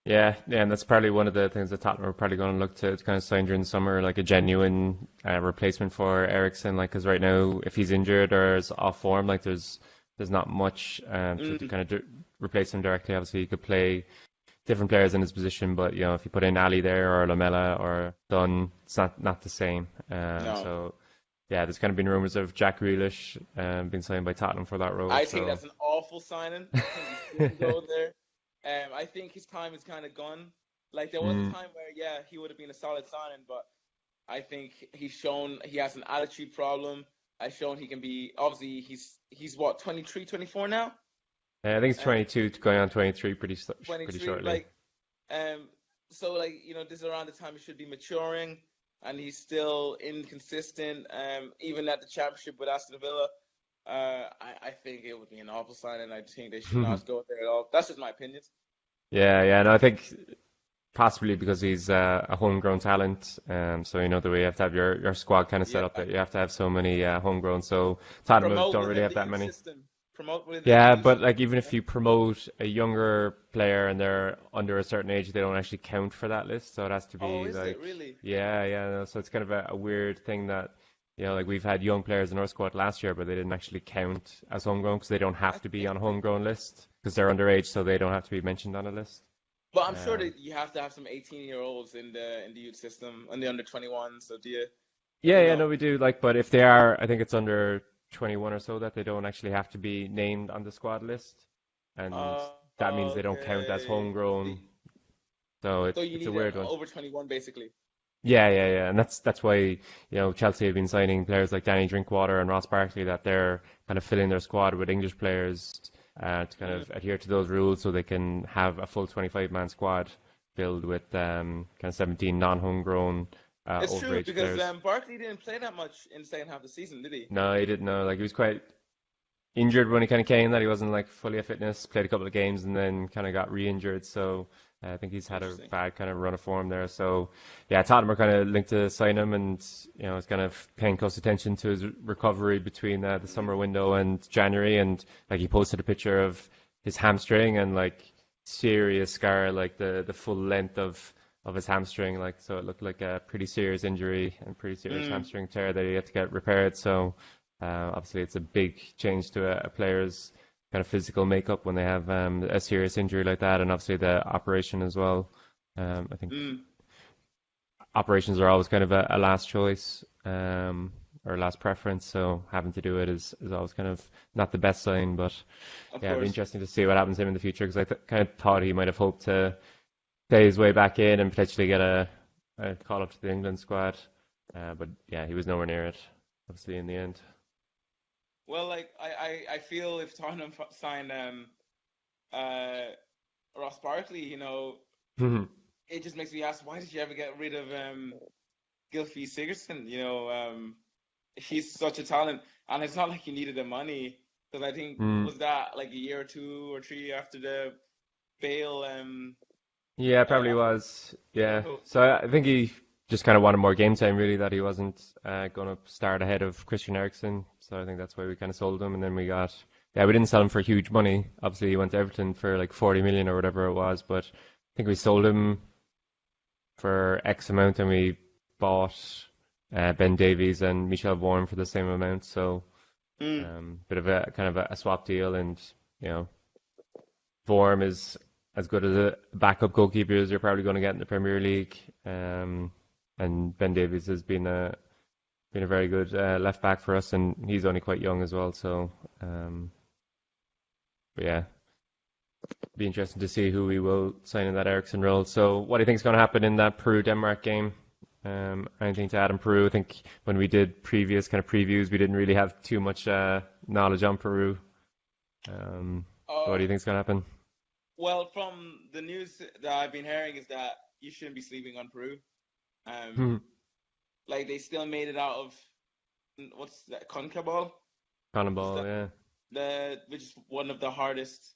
Yeah, and that's probably one of the things that Tottenham are probably going to look to kind of sign during the summer, like a genuine replacement for Eriksen. Like, because right now, if he's injured or is off form, like there's not much to Mm, kind of replace him directly. Obviously, he could play different players in his position, but if you put in Ali there or Lamela or Dunn, it's not the same. no, So yeah, there's kind of been rumors of Jack Grealish being signed by Tottenham for that role. I think So that's an awful signing. I think he shouldn't go there. I think his time is kind of gone. Like, there was a mm, time where, yeah, he would have been a solid signing, but I think he's shown he has an attitude problem. I've shown he can be. Obviously, he's what, 23, 24 now. I think it's Um, 22 going on 23 pretty 23. shortly. Um, so like this is around the time he should be maturing, and he's still inconsistent. Even at the championship with Aston Villa, I think it would be an awful signing. I think they should not go there at all. That's just my opinion. Yeah, and I think possibly because he's a homegrown talent. So the way you have to have your squad kind of set Yeah, up that you have to have so many homegrown. So Tottenham promote don't really within have the that youth many. system. Promote within the Yeah, youth but system. like even if you promote a younger player and they're under a certain age, they don't actually count for that list. So it has to Oh, be is it like, really? yeah. No, so it's kind of a weird thing that, like we've had young players in our squad last year, but they didn't actually count as homegrown because they don't have That's to be on a interesting. homegrown list because they're underage, so they don't have to be mentioned on a list. But I'm sure Um, that you have to have some 18-year-olds in the youth system and the under 21. So do you? I don't yeah, know. no, we do like, but if they are, I think it's under 21 or so that they don't actually have to be named on the squad list, and that means they don't count as Okay. homegrown. So So it's you it's a need weird one. over 21 basically. Yeah, and that's why Chelsea have been signing players like Danny Drinkwater and Ross Barkley that they're kind of filling their squad with English players to kind Mm. of adhere to those rules so they can have a full 25-man squad filled with kind of 17 non-homegrown It's true overage because players. Barkley didn't play that much in the second half of the season, did he? No, he didn't know. Like he was quite injured when he kind of came. That he wasn't like fully at fitness. Played a couple of games and then kind of got re-injured. So I think he's had a Interesting. bad kind of run of form there. So yeah, Tottenham are kind of linked to sign him, and it's kind of paying close attention to his recovery between the Mm. summer window and January. And like he posted a picture of his hamstring and like serious scar, like the full length of his hamstring. Like so, it looked like a pretty serious injury and pretty serious Mm. hamstring tear that he had to get repaired. So. Obviously, it's a big change to a player's kind of physical makeup when they have a serious injury like that, and obviously the operation as well. I think Mm. operations are always kind of a last choice or last preference, so having to do it is always kind of not the best sign. But Of yeah, it'd be course. interesting to see what happens to him in the future because kind of thought he might have hoped to play his way back in and potentially get a call up to the England squad. But yeah, he was nowhere near it, obviously, in the end. Well, like I feel if Tottenham signed uh Ross Barkley, it just makes me ask, why did you ever get rid of Gylfi Sigurdsson? He's such a talent, and it's not like he needed the money, because I think, Mm. was that like a year or 2 or 3 after the Bale Yeah, it probably offer? was. Yeah. So So I think he just kind of wanted more game time, really, that he wasn't going to start ahead of Christian Eriksen. So I think that's why we kind of sold him. And then we didn't sell him for huge money. Obviously, he went to Everton for like 40 million or whatever it was. But I think we sold him for X amount, and we bought Ben Davies and Michel Vorm for the same amount. So bit of a kind of a swap deal. And, Vorm is as good as a backup goalkeeper as you're probably going to get in the Premier League. And Ben Davies has been a very good left back for us, and he's only quite young as well. So, but yeah, be interesting to see who we will sign in that Eriksen role. So, what do you think is going to happen in that Peru-Denmark game? Anything to add on Peru? I think when we did previous kind of previews, we didn't really have too much knowledge on Peru. What do you think is going to happen? Well, from the news that I've been hearing is that you shouldn't be sleeping on Peru. Like they still made it out of what's that, CONCACAF? CONMEBOL, yeah. Which is one of the hardest,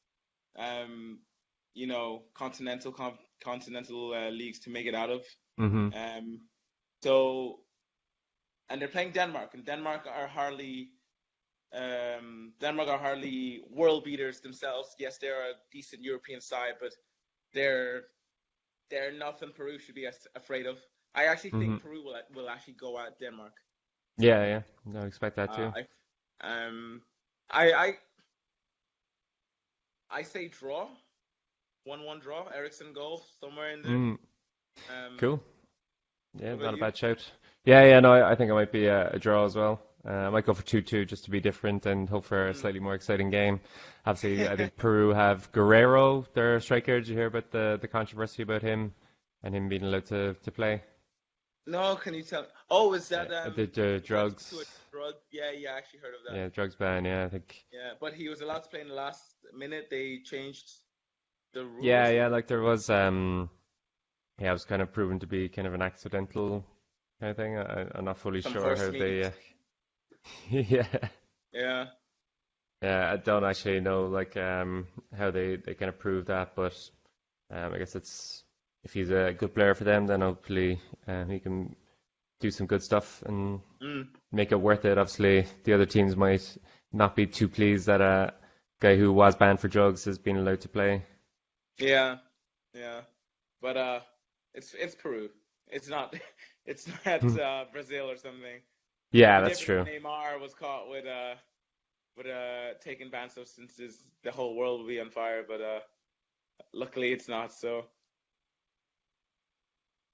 continental leagues to make it out of. So, and they're playing Denmark, and Denmark are hardly world beaters themselves. Yes, they're a decent European side, but they're nothing Peru should be afraid of. I actually think Peru will actually go at Denmark. Yeah. I expect that too. I say draw, 1-1 draw. Eriksen goal somewhere in there. Cool. Yeah, not a bad shout. Yeah. No, I think it might be a draw as well. I might go for 2-2 just to be different and hope for a slightly more exciting game. Obviously, I think Peru have Guerrero, their striker. Did you hear about the controversy about him and him being allowed to play? No, can you tell me? Oh, is that the drugs? Yeah, I actually heard of that. Yeah, drugs ban. Yeah, I think. Yeah, but he was allowed to play in the last minute. They changed the rules. Yeah. Like there was it was kind of proven to be kind of an accidental kind of thing. I'm not fully sure how they. Yeah, I don't actually know like how they kind of prove that, but I guess it's if he's a good player for them, then hopefully he can do some good stuff and make it worth it. Obviously, the other teams might not be too pleased that a guy who was banned for drugs has been allowed to play. Yeah, but it's Peru. It's not Brazil or something. Yeah, that's true. Neymar was caught with taking banned substances, the whole world will be on fire. But luckily, it's not. So.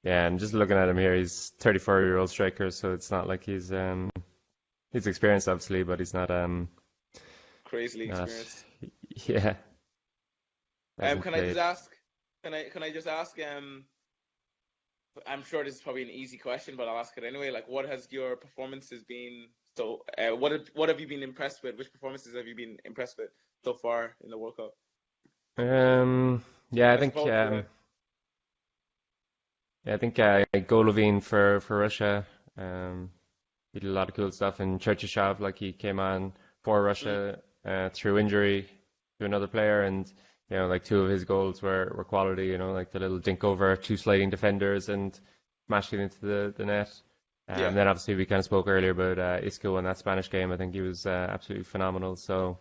Yeah, and just looking at him here, he's 34-year-old striker, so it's not like he's experienced, obviously, but he's not crazily experienced. Yeah. Can I just ask? I'm sure this is probably an easy question, but I'll ask it anyway. Like, what has your performances been? So, what have you been impressed with? Which performances have you been impressed with so far in the World Cup? I think Golovin for Russia. He did a lot of cool stuff, and Chercheshev, like he came on for Russia through injury to another player, and like two of his goals were quality. Like the little dink over two sliding defenders and smashing into the net. And then obviously we kind of spoke earlier about Isco in that Spanish game. I think he was absolutely phenomenal. So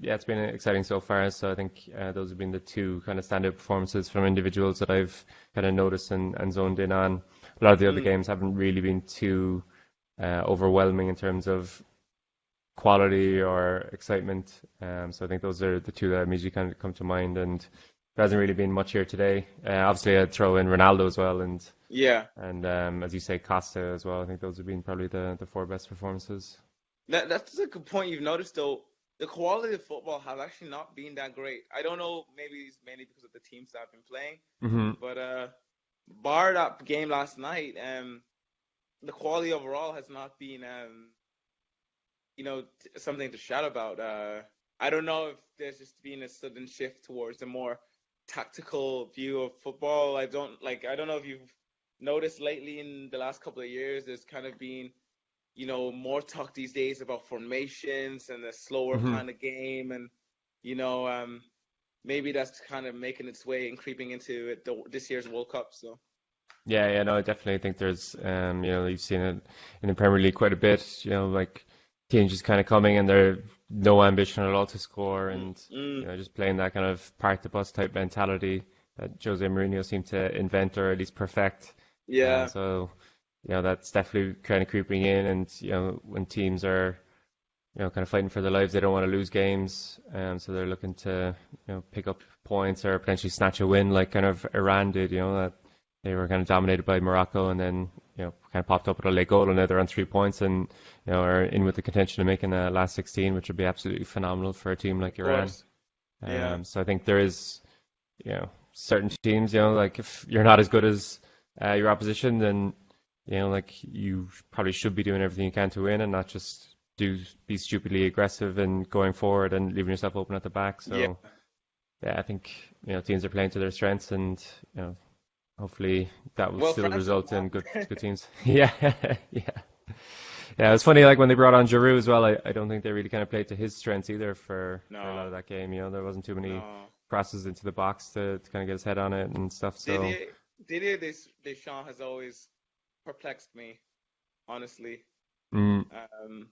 it's been exciting so far. So I think those have been the two kind of standout performances from individuals that I've kind of noticed and zoned in on. A lot of the other games haven't really been too overwhelming in terms of quality or excitement. So I think those are the two that immediately kind of come to mind. And there hasn't really been much here today. Obviously, I'd throw in Ronaldo as well, and as you say, Costa as well. I think those have been probably the four best performances. That's a good point you've noticed, though. The quality of football has actually not been that great. I don't know, maybe it's mainly because of the teams that have been playing. But bar that game last night, the quality overall has not been, something to shout about. I don't know if there's just been a sudden shift towards a more tactical view of football. I don't know if you've noticed lately in the last couple of years, there's kind of been, more talk these days about formations and a slower kind of game, and maybe that's kind of making its way and creeping into this year's World Cup. So Yeah, no, I definitely think there's, you've seen it in the Premier League quite a bit, like teams just kind of coming and they're no ambition at all to score Mm, and, mm, just playing that kind of park the bus type mentality that Jose Mourinho seemed to invent or at least perfect. yeah. So, that's definitely kind of creeping in and, when teams are, kind of fighting for their lives, they don't want to lose games. So they're looking to, pick up points or potentially snatch a win like kind of Iran did, that they were kind of dominated by Morocco and then, kind of popped up with a late goal and now they're on 3 points and, are in with the contention of making the last 16, which would be absolutely phenomenal for a team like Of Iran. course. Yeah. So I think there is, certain teams, like if you're not as good as your opposition, then, like you probably should be doing everything you can to win and not just be stupidly aggressive and going forward and leaving yourself open at the back. Yeah. So yeah, I think teams are playing to their strengths and hopefully that will Well, still France did result in good that. teams. Yeah, yeah. Yeah, it's funny, like when they brought on Giroud as well, I don't think they really kind of played to his strengths either for a lot No, of that game. There wasn't too many no. crosses into the box to kind of get his head on it and stuff. So, Didier, Didier Deschamps has always perplexed me, honestly. mm. Um,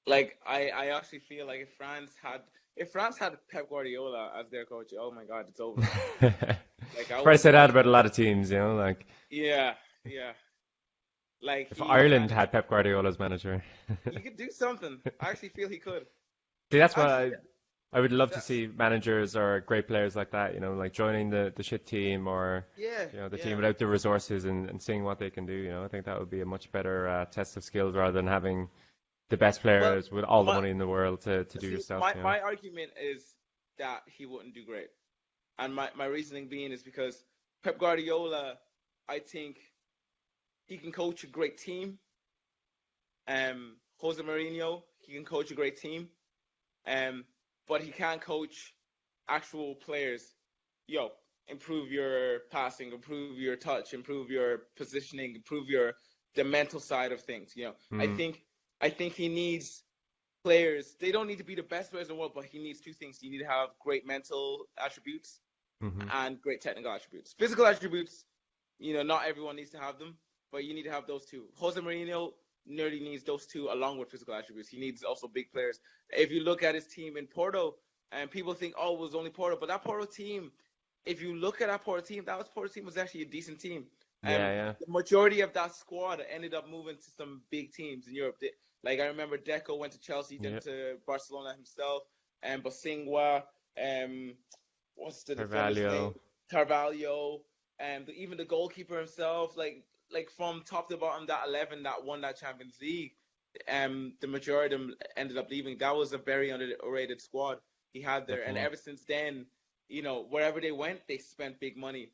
like I actually feel like if France had Pep Guardiola as their coach, oh my God, it's over. Like I Probably wouldn't say that be. about a lot of teams, like Yeah, yeah. Like if he Ireland managed. had Pep Guardiola as manager. He could do something. I actually feel he could. See, that's what Actually, I would love to that's see managers or great players like that, like joining the shit team or, yeah, the team yeah. without the resources and seeing what they can do. I think that would be a much better test of skills rather than having the best Well, players with all the my money in the world to do your see, stuff. my argument is that he wouldn't do great, and my reasoning being is because Pep Guardiola, I think he can coach a great team. Jose Mourinho, he can coach a great team. Um, but he can't coach actual players. Yo, improve your passing, improve your touch, improve your positioning, improve the mental side of things. I Mm, think he needs players. They don't need to be the best players in the world, but he needs two things. You need to have great mental attributes hmm and great technical attributes. Physical attributes, not everyone needs to have them, but you need to have those two. Jose Mourinho nearly needs those two along with physical attributes. He needs also big players. If you look at his team in Porto, and people think, oh, it was only Porto, but that Porto team, if you look at that Porto team was actually a decent team. yeah, yeah, The majority of that squad ended up moving to some big teams in Europe. Like I remember Deco went to Chelsea, then yeah. to Barcelona himself, and Bosingwa, what's the defender's name? Carvalho. Carvalho, and even the goalkeeper himself, like from top to bottom, that 11 that won that Champions League, the majority of them ended up leaving. That was a very underrated squad he had there, and Definitely. ever since then, wherever they went, they spent big money.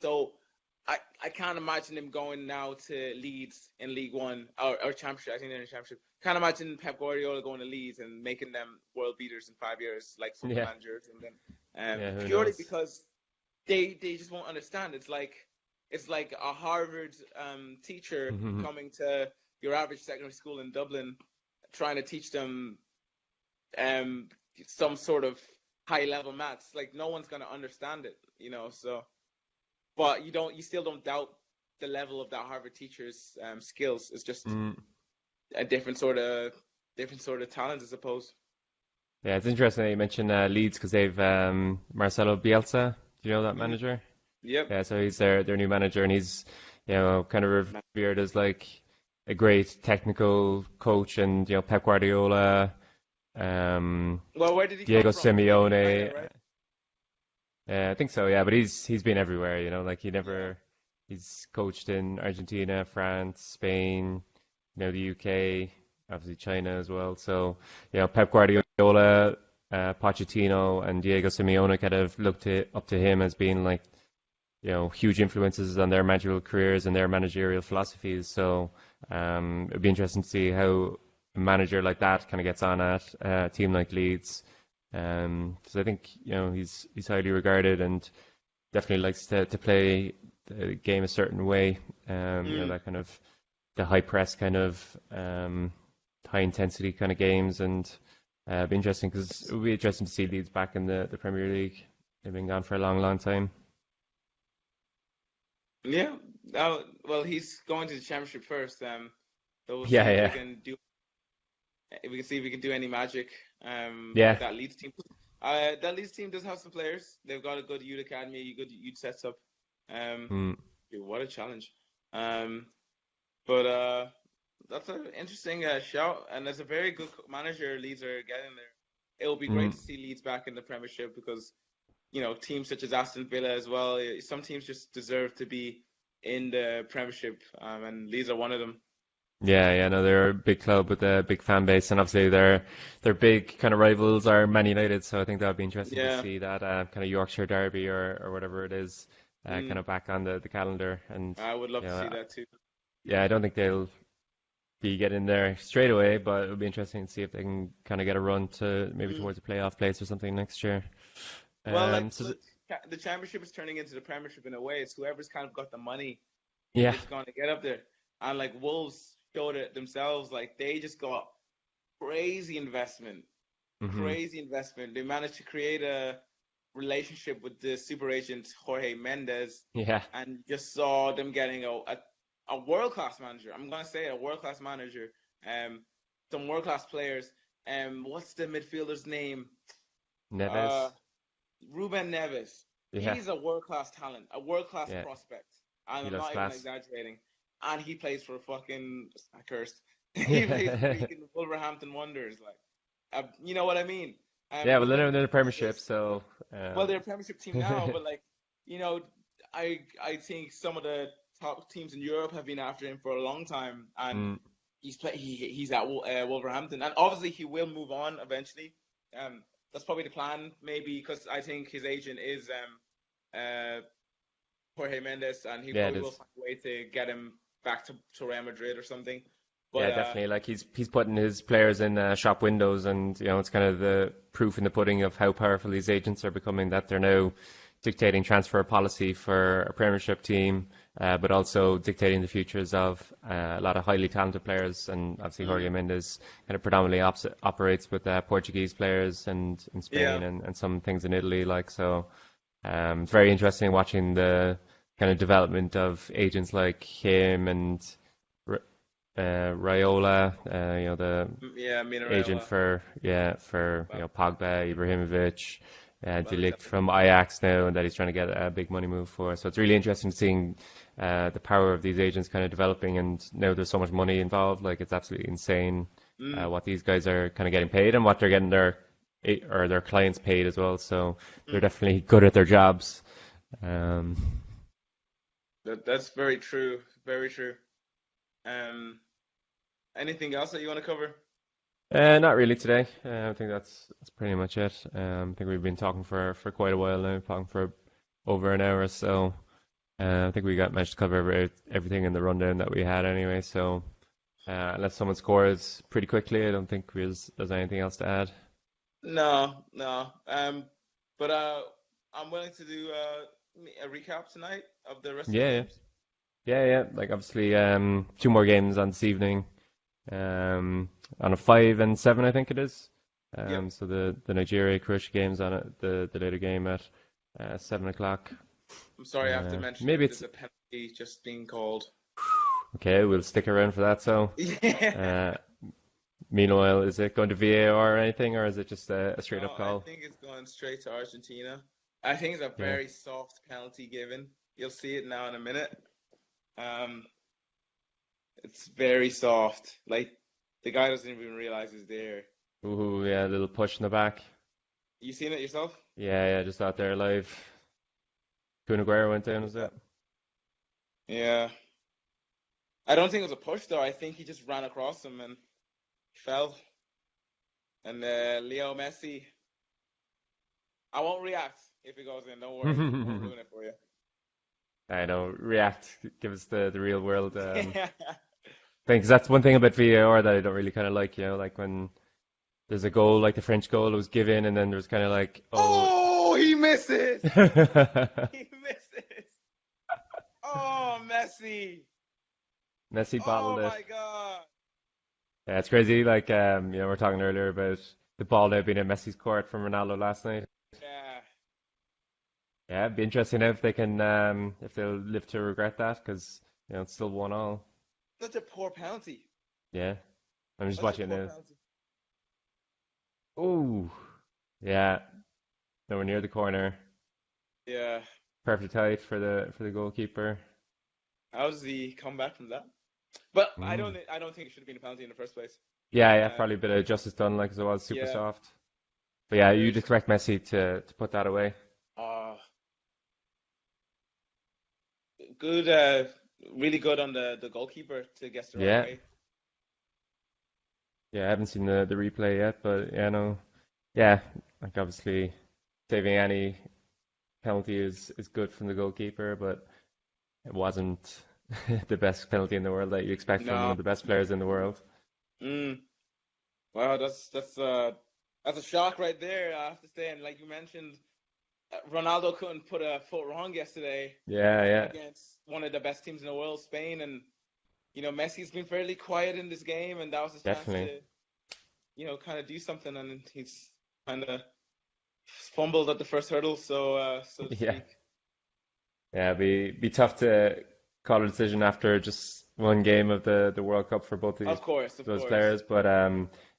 So I can't imagine him going now to Leeds in League One or Championship. I think they're in Championship. Can't imagine Pep Guardiola going to Leeds and making them world beaters in 5 years, like some of the Yeah, managers, and yeah. Who purely knows? because they just won't understand. It's like a Harvard teacher coming to your average secondary school in Dublin, trying to teach them um, some sort of high level maths. Like no one's gonna understand it. So, but you still don't doubt the level of that Harvard teacher's skills. It's just Mm. a different sort of talent, I suppose. Yeah, it's interesting that you mentioned Leeds because they've Marcelo Bielsa. Do you know that Mm-hmm. manager? Yep. Yeah, so he's their new manager, and he's kind of revered as like a great technical coach, and Pep Guardiola, Well, where did he come Diego from? China, Simeone. right? I think so, yeah, but he's been everywhere, like Yeah. he's coached in Argentina, France, Spain, the UK, obviously China as well. So, Pep Guardiola, Pochettino, and Diego Simeone kind of up to him as being like, huge influences on their managerial careers and their managerial philosophies. So, it'd be interesting to see how a manager like that kind of gets on at a team like Leeds. Because I think he's highly regarded and definitely likes to play the game a certain way. Mm. That kind of the high press kind of high intensity kind of games, and it'd be interesting because it would be interesting to see Leeds back in the Premier League. They've been gone for a long, long time. Yeah. Oh, well, he's going to the championship first. So we'll see Yeah, if we yeah, can do if we can see if we can do any magic with yeah. that Leeds team. That Leeds team does have some players. They've got a good youth academy, good youth setup. Um, Mm, dude, what a challenge. Um, but that's an interesting shout, and there's a very good manager Leeds are getting there. It will be great mm. to see Leeds back in the Premiership because teams such as Aston Villa as well. Some teams just deserve to be in the Premiership, and Leeds are one of them. Yeah, yeah, no, they're a big club with a big fan base, and obviously their big kind of rivals are Man United. So I think that would be interesting to Yeah, see that kind of Yorkshire derby or whatever it is, kind mm, of back on the calendar. And I would love you to see know, that too. yeah, I don't think they'll be getting there straight away, but it would be interesting to see if they can kind of get a run to maybe Mm. towards a playoff place or something next year. Well, like So the Championship is turning into the Premiership in a way. It's whoever's kind of got the money yeah, is going to get up there. And like Wolves showed it themselves, like they just got crazy investment, hmm crazy investment. They managed to create a relationship with the super agent Jorge Mendes, yeah, and just saw them getting a world class manager. I'm gonna say a world class manager. Um, some world class players. What's the midfielder's name? Uh, Neves, Ruben Neves. yeah, He's a world class talent, a world class yeah, prospect. And he I'm loves not even class. exaggerating. And he plays for fucking cursed. He plays for freaking Wolverhampton Wanderers. Like, you know what I mean? Yeah, well, they're Ruben in the Premiership, Neves. so Well, they're a Premiership team now, but like, you know, I think some of the top teams in Europe have been after him for a long time, and mm, he's at Wolverhampton, and obviously he will move on eventually. That's probably the plan, maybe because I think his agent is Jorge Mendes, and he yeah, it probably will is. find a way to get him back to Real Madrid or something. But Yeah, definitely. Like he's putting his players in shop windows, and it's kind of the proof in the pudding of how powerful these agents are becoming. That they're now dictating transfer policy for a Premiership team, but also dictating the futures of a lot of highly talented players. And obviously, Jorge mm, Mendes kind of predominantly operates with Portuguese players and in yeah, Spain and some things in Italy. Like so, it's very interesting watching the kind of development of agents like him and Raiola, the yeah, agent Minareola. for Well, Pogba, Ibrahimovic, De well, Ligt exactly. from Ajax now, and that he's trying to get a big money move for. So it's really interesting seeing the power of these agents kind of developing, and now there's so much money involved. Like it's absolutely insane Mm, what these guys are kind of getting paid and what they're getting their clients paid as well. So they're mm. definitely good at their jobs. Um, That's very true. Very true. Um, Anything else that you want to cover? Not really today. I think that's pretty much it. I think we've been talking for quite a while now, talking for over an hour or so. I think we got managed to cover everything in the rundown that we had anyway. So unless someone scores pretty quickly, I don't think there's anything else to add. No, no. But I'm willing to do a recap tonight of the rest of the Yeah, yeah, games. yeah, yeah. Like obviously, two more games on this evening. On a 5 and 7, I think it is. Yep. So the Nigeria Croatia game's on it, the later game at 7 o'clock. I'm sorry, I have to mention that Maybe it's there's a penalty just being called. okay. We'll stick around for that. So, Yeah. uh, meanwhile, is it going to VAR or anything, or is it just a straight No, up I call? think it's going straight to Argentina. I think it's a Yeah. very soft penalty given. You'll see it now in a minute. Um, it's very soft. Like the guy doesn't even realize he's there. Ooh, yeah, a little push in the back. You seen it yourself? Yeah, yeah, just out there live. Kun Aguero went down, was Yeah. it? Yeah. I don't think it was a push though. I think he just ran across him and fell. And Leo Messi, I won't react if it goes in. Don't worry, won't ruin it for you. I know. React. Give us the real world Yeah. thing, 'cause that's one thing about VAR that I don't really kind of like. Like when there's a goal, like the French goal was given, and then there's kind of like, oh. Oh, he misses. He misses. Oh, Messi. Messi bottled Oh it. my God. Yeah, it's crazy. Like, we were talking earlier about the ball now being in Messi's court from Ronaldo last night. Yeah. Yeah, it'd be interesting if they can, if they'll live to regret that, because it's still 1-1. Such a poor penalty. Yeah, I'm just Such a watching it poor now. penalty. Ooh, yeah, nowhere near the corner. Yeah. Perfect height for the goalkeeper. How was the comeback from that? But Mm. I don't think it should have been a penalty in the first place. Yeah, yeah, Uh, probably a bit of justice done, like as it was super yeah. soft. But yeah, you'd There's expect Messi to put that away. uh good really good on the goalkeeper to guess the right Yeah, way. yeah, I haven't seen the replay yet, but yeah, no, yeah, like obviously saving any penalty is good from the goalkeeper, but it wasn't the best penalty in the world that you expect from one No. of the best players in the world. Mm. Wow, that's a shock right there, I have to say. And like you mentioned, Ronaldo couldn't put a foot wrong yesterday Yeah, yeah, against one of the best teams in the world, Spain, and Messi's been fairly quiet in this game, and that was his chance definitely. to kind of do something, and he's kind of fumbled at the first hurdle, so to Yeah, speak. yeah, be tough to call a decision after just one game of the World Cup for both of Of those course. players, but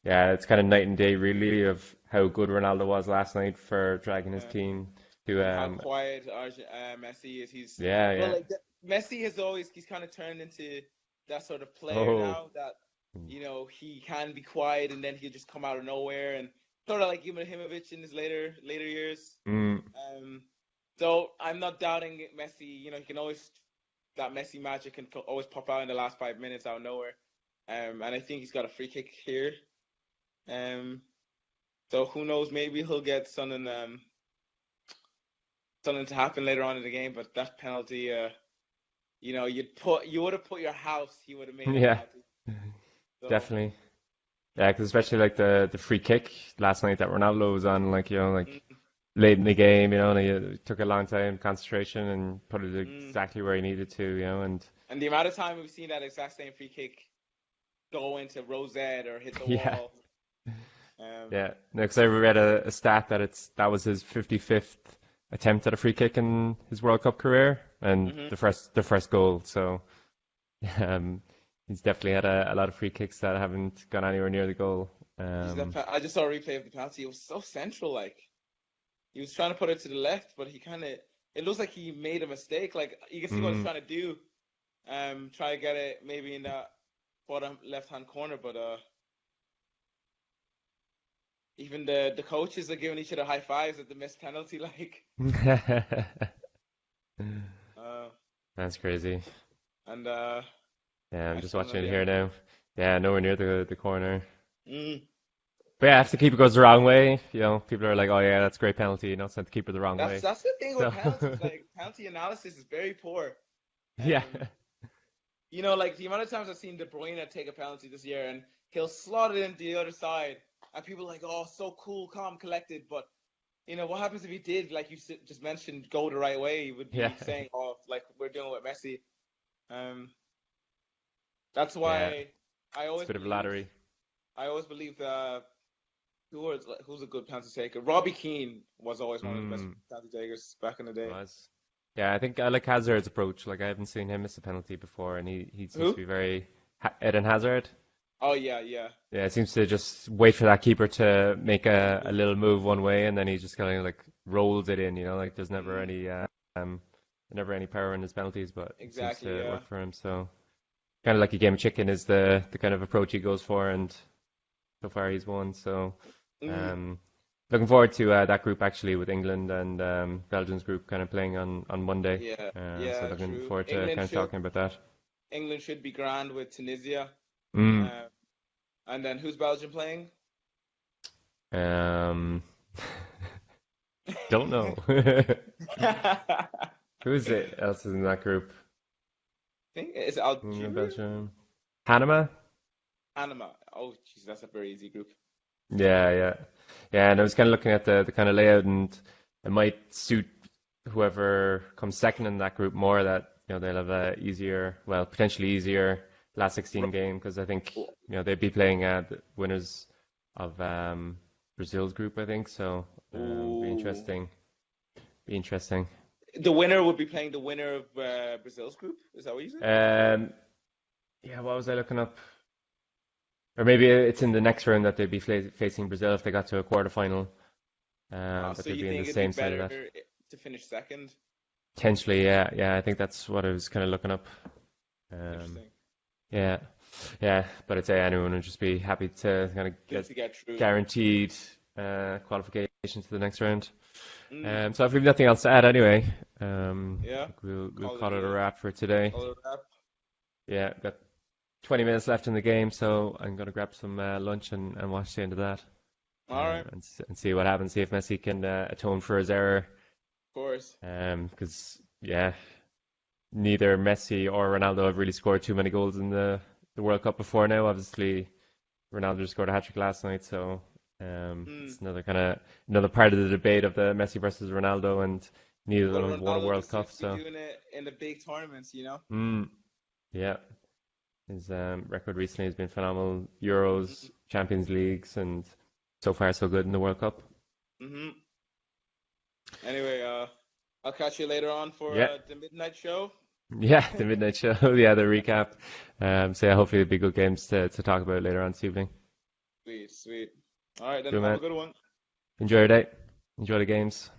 yeah, it's kind of night and day really of how good Ronaldo was last night for dragging his Yeah. team to And how quiet Messi is. yeah, Well, yeah. like Messi he's kind of turned into that sort of player Oh, now that he can be quiet and then he'll just come out of nowhere and sort of like Ibrahimovic in his later years. mm, Um, so I'm not doubting Messi. He can always that Messi magic can always pop out in the last 5 minutes out of nowhere. And I think he's got a free kick here. Um, so who knows? Maybe he'll get something to happen later on in the game. But that penalty, you would have put your house. He would have made that yeah, penalty. So definitely. Yeah, because especially like the free kick last night that Ronaldo was on, like like mm, late in the game, and he took a long time, concentration, and put it mm. exactly where he needed to, and And the amount of time we've seen that exact same free kick go into rosette or hit the yeah, wall. Um, yeah. No, because I read a stat that that was his 55th attempt at a free kick in his World Cup career, and mhm. the first goal. So um, he's definitely had a lot of free kicks that haven't gone anywhere near the goal. I just saw a replay of the penalty. It was so central. Like he was trying to put it to the left, but it looks like he made a mistake. Like you can see what he's Mm, trying to do. Try to get it maybe in that bottom left hand corner, but even the coaches are giving each other high fives at the missed penalty. Like, uh, that's crazy. and Yeah, I'm just next one watching on it the here now. Yeah, nowhere near the corner. mm. But yeah, if the keeper goes the wrong way, people are like, "Oh yeah, that's a great penalty." Sent the keeper the wrong way. That's the thing with So penalties. Like penalty analysis is very poor. yeah, Um, like the amount of times I've seen De Bruyne take a penalty this year and he'll slot it into the other side, and people are like, "Oh, so cool, calm, collected." But what happens if he did, like you just mentioned, go the right way? He would yeah, be saying, "Oh, like we're doing with Messi." Um, that's yeah. why I It's a always bit of a believe lottery. I always believe who's a good penalty taker. Robbie Keane was always one of the best Mm, penalty takers back in the day. was. Yeah, I think I like Hazard's approach. Like I haven't seen him miss a penalty before, and he seems to Who? be very Eden Hazard. Oh yeah, yeah. Yeah, it seems to just wait for that keeper to make Make a a move. little move one way, and then he just kind of like rolls it in. Like there's Mm, um never any power in his penalties, but it seems exactly. to Yeah. work for him. So kind of like a game of chicken is the kind of approach he goes for, and so far he's won. So Mm, um, looking forward to that group actually with England and Belgium's group kind of playing on Monday. yeah. So Yeah. looking True. forward to kind of talking about that. England should be grand with Tunisia. Mm. Um, and then who's Belgium playing? Um, don't know. I Who's it else is in that group? think it's England, Algeria. Belgium, Panama. Panama. Oh, jeez, that's a very easy group. Yeah, yeah, yeah. And I was kind of looking at the kind of layout, and it might suit whoever comes second in that group more. That they'll have a easier, well, potentially easier last 16 game because I think they'd be playing the winners of Brazil's group. I think so. Be Ooh. interesting. Be interesting. the winner would be playing the winner of Brazil's group. Is that what you said? Yeah, what was I looking up? Or maybe it's in the next round that they'd be facing Brazil if they got to a quarterfinal. But So they'd you be in the think it'd be same side of better that. to finish second? Potentially, yeah, yeah. I think that's what I was kind of looking up. Interesting. Yeah, yeah. But I'd say anyone would just be happy to kind of Just get to get through. guaranteed qualification to the next round. Mm, So if we've nothing else to add, anyway, yeah. I think we'll Call it call it a a wrap for today. call it a wrap. Yeah, got 20 minutes left in the game, so I'm gonna grab some lunch and watch the end of that, All right. and see what happens. See if Messi can atone for his error. Of course. Because yeah, neither Messi or Ronaldo have really scored too many goals in the World Cup before now. Obviously, Ronaldo just scored a hat-trick last night, so it's another part of the debate of the Messi versus Ronaldo, and neither of But them have won a Ronaldo World just Cup. seems to So be doing it in the big tournaments, you know? yeah, his record recently has been phenomenal. Euros, Champions Leagues, and so far so good in the World Cup. hmm Anyway, I'll catch you later on for Yeah. the midnight show. Yeah, the midnight show. Yeah, the recap. So yeah, hopefully it'll be good games to talk about later on this evening. Sweet, sweet. All right, then Cool, have man. a good one. Enjoy your day. Enjoy the games.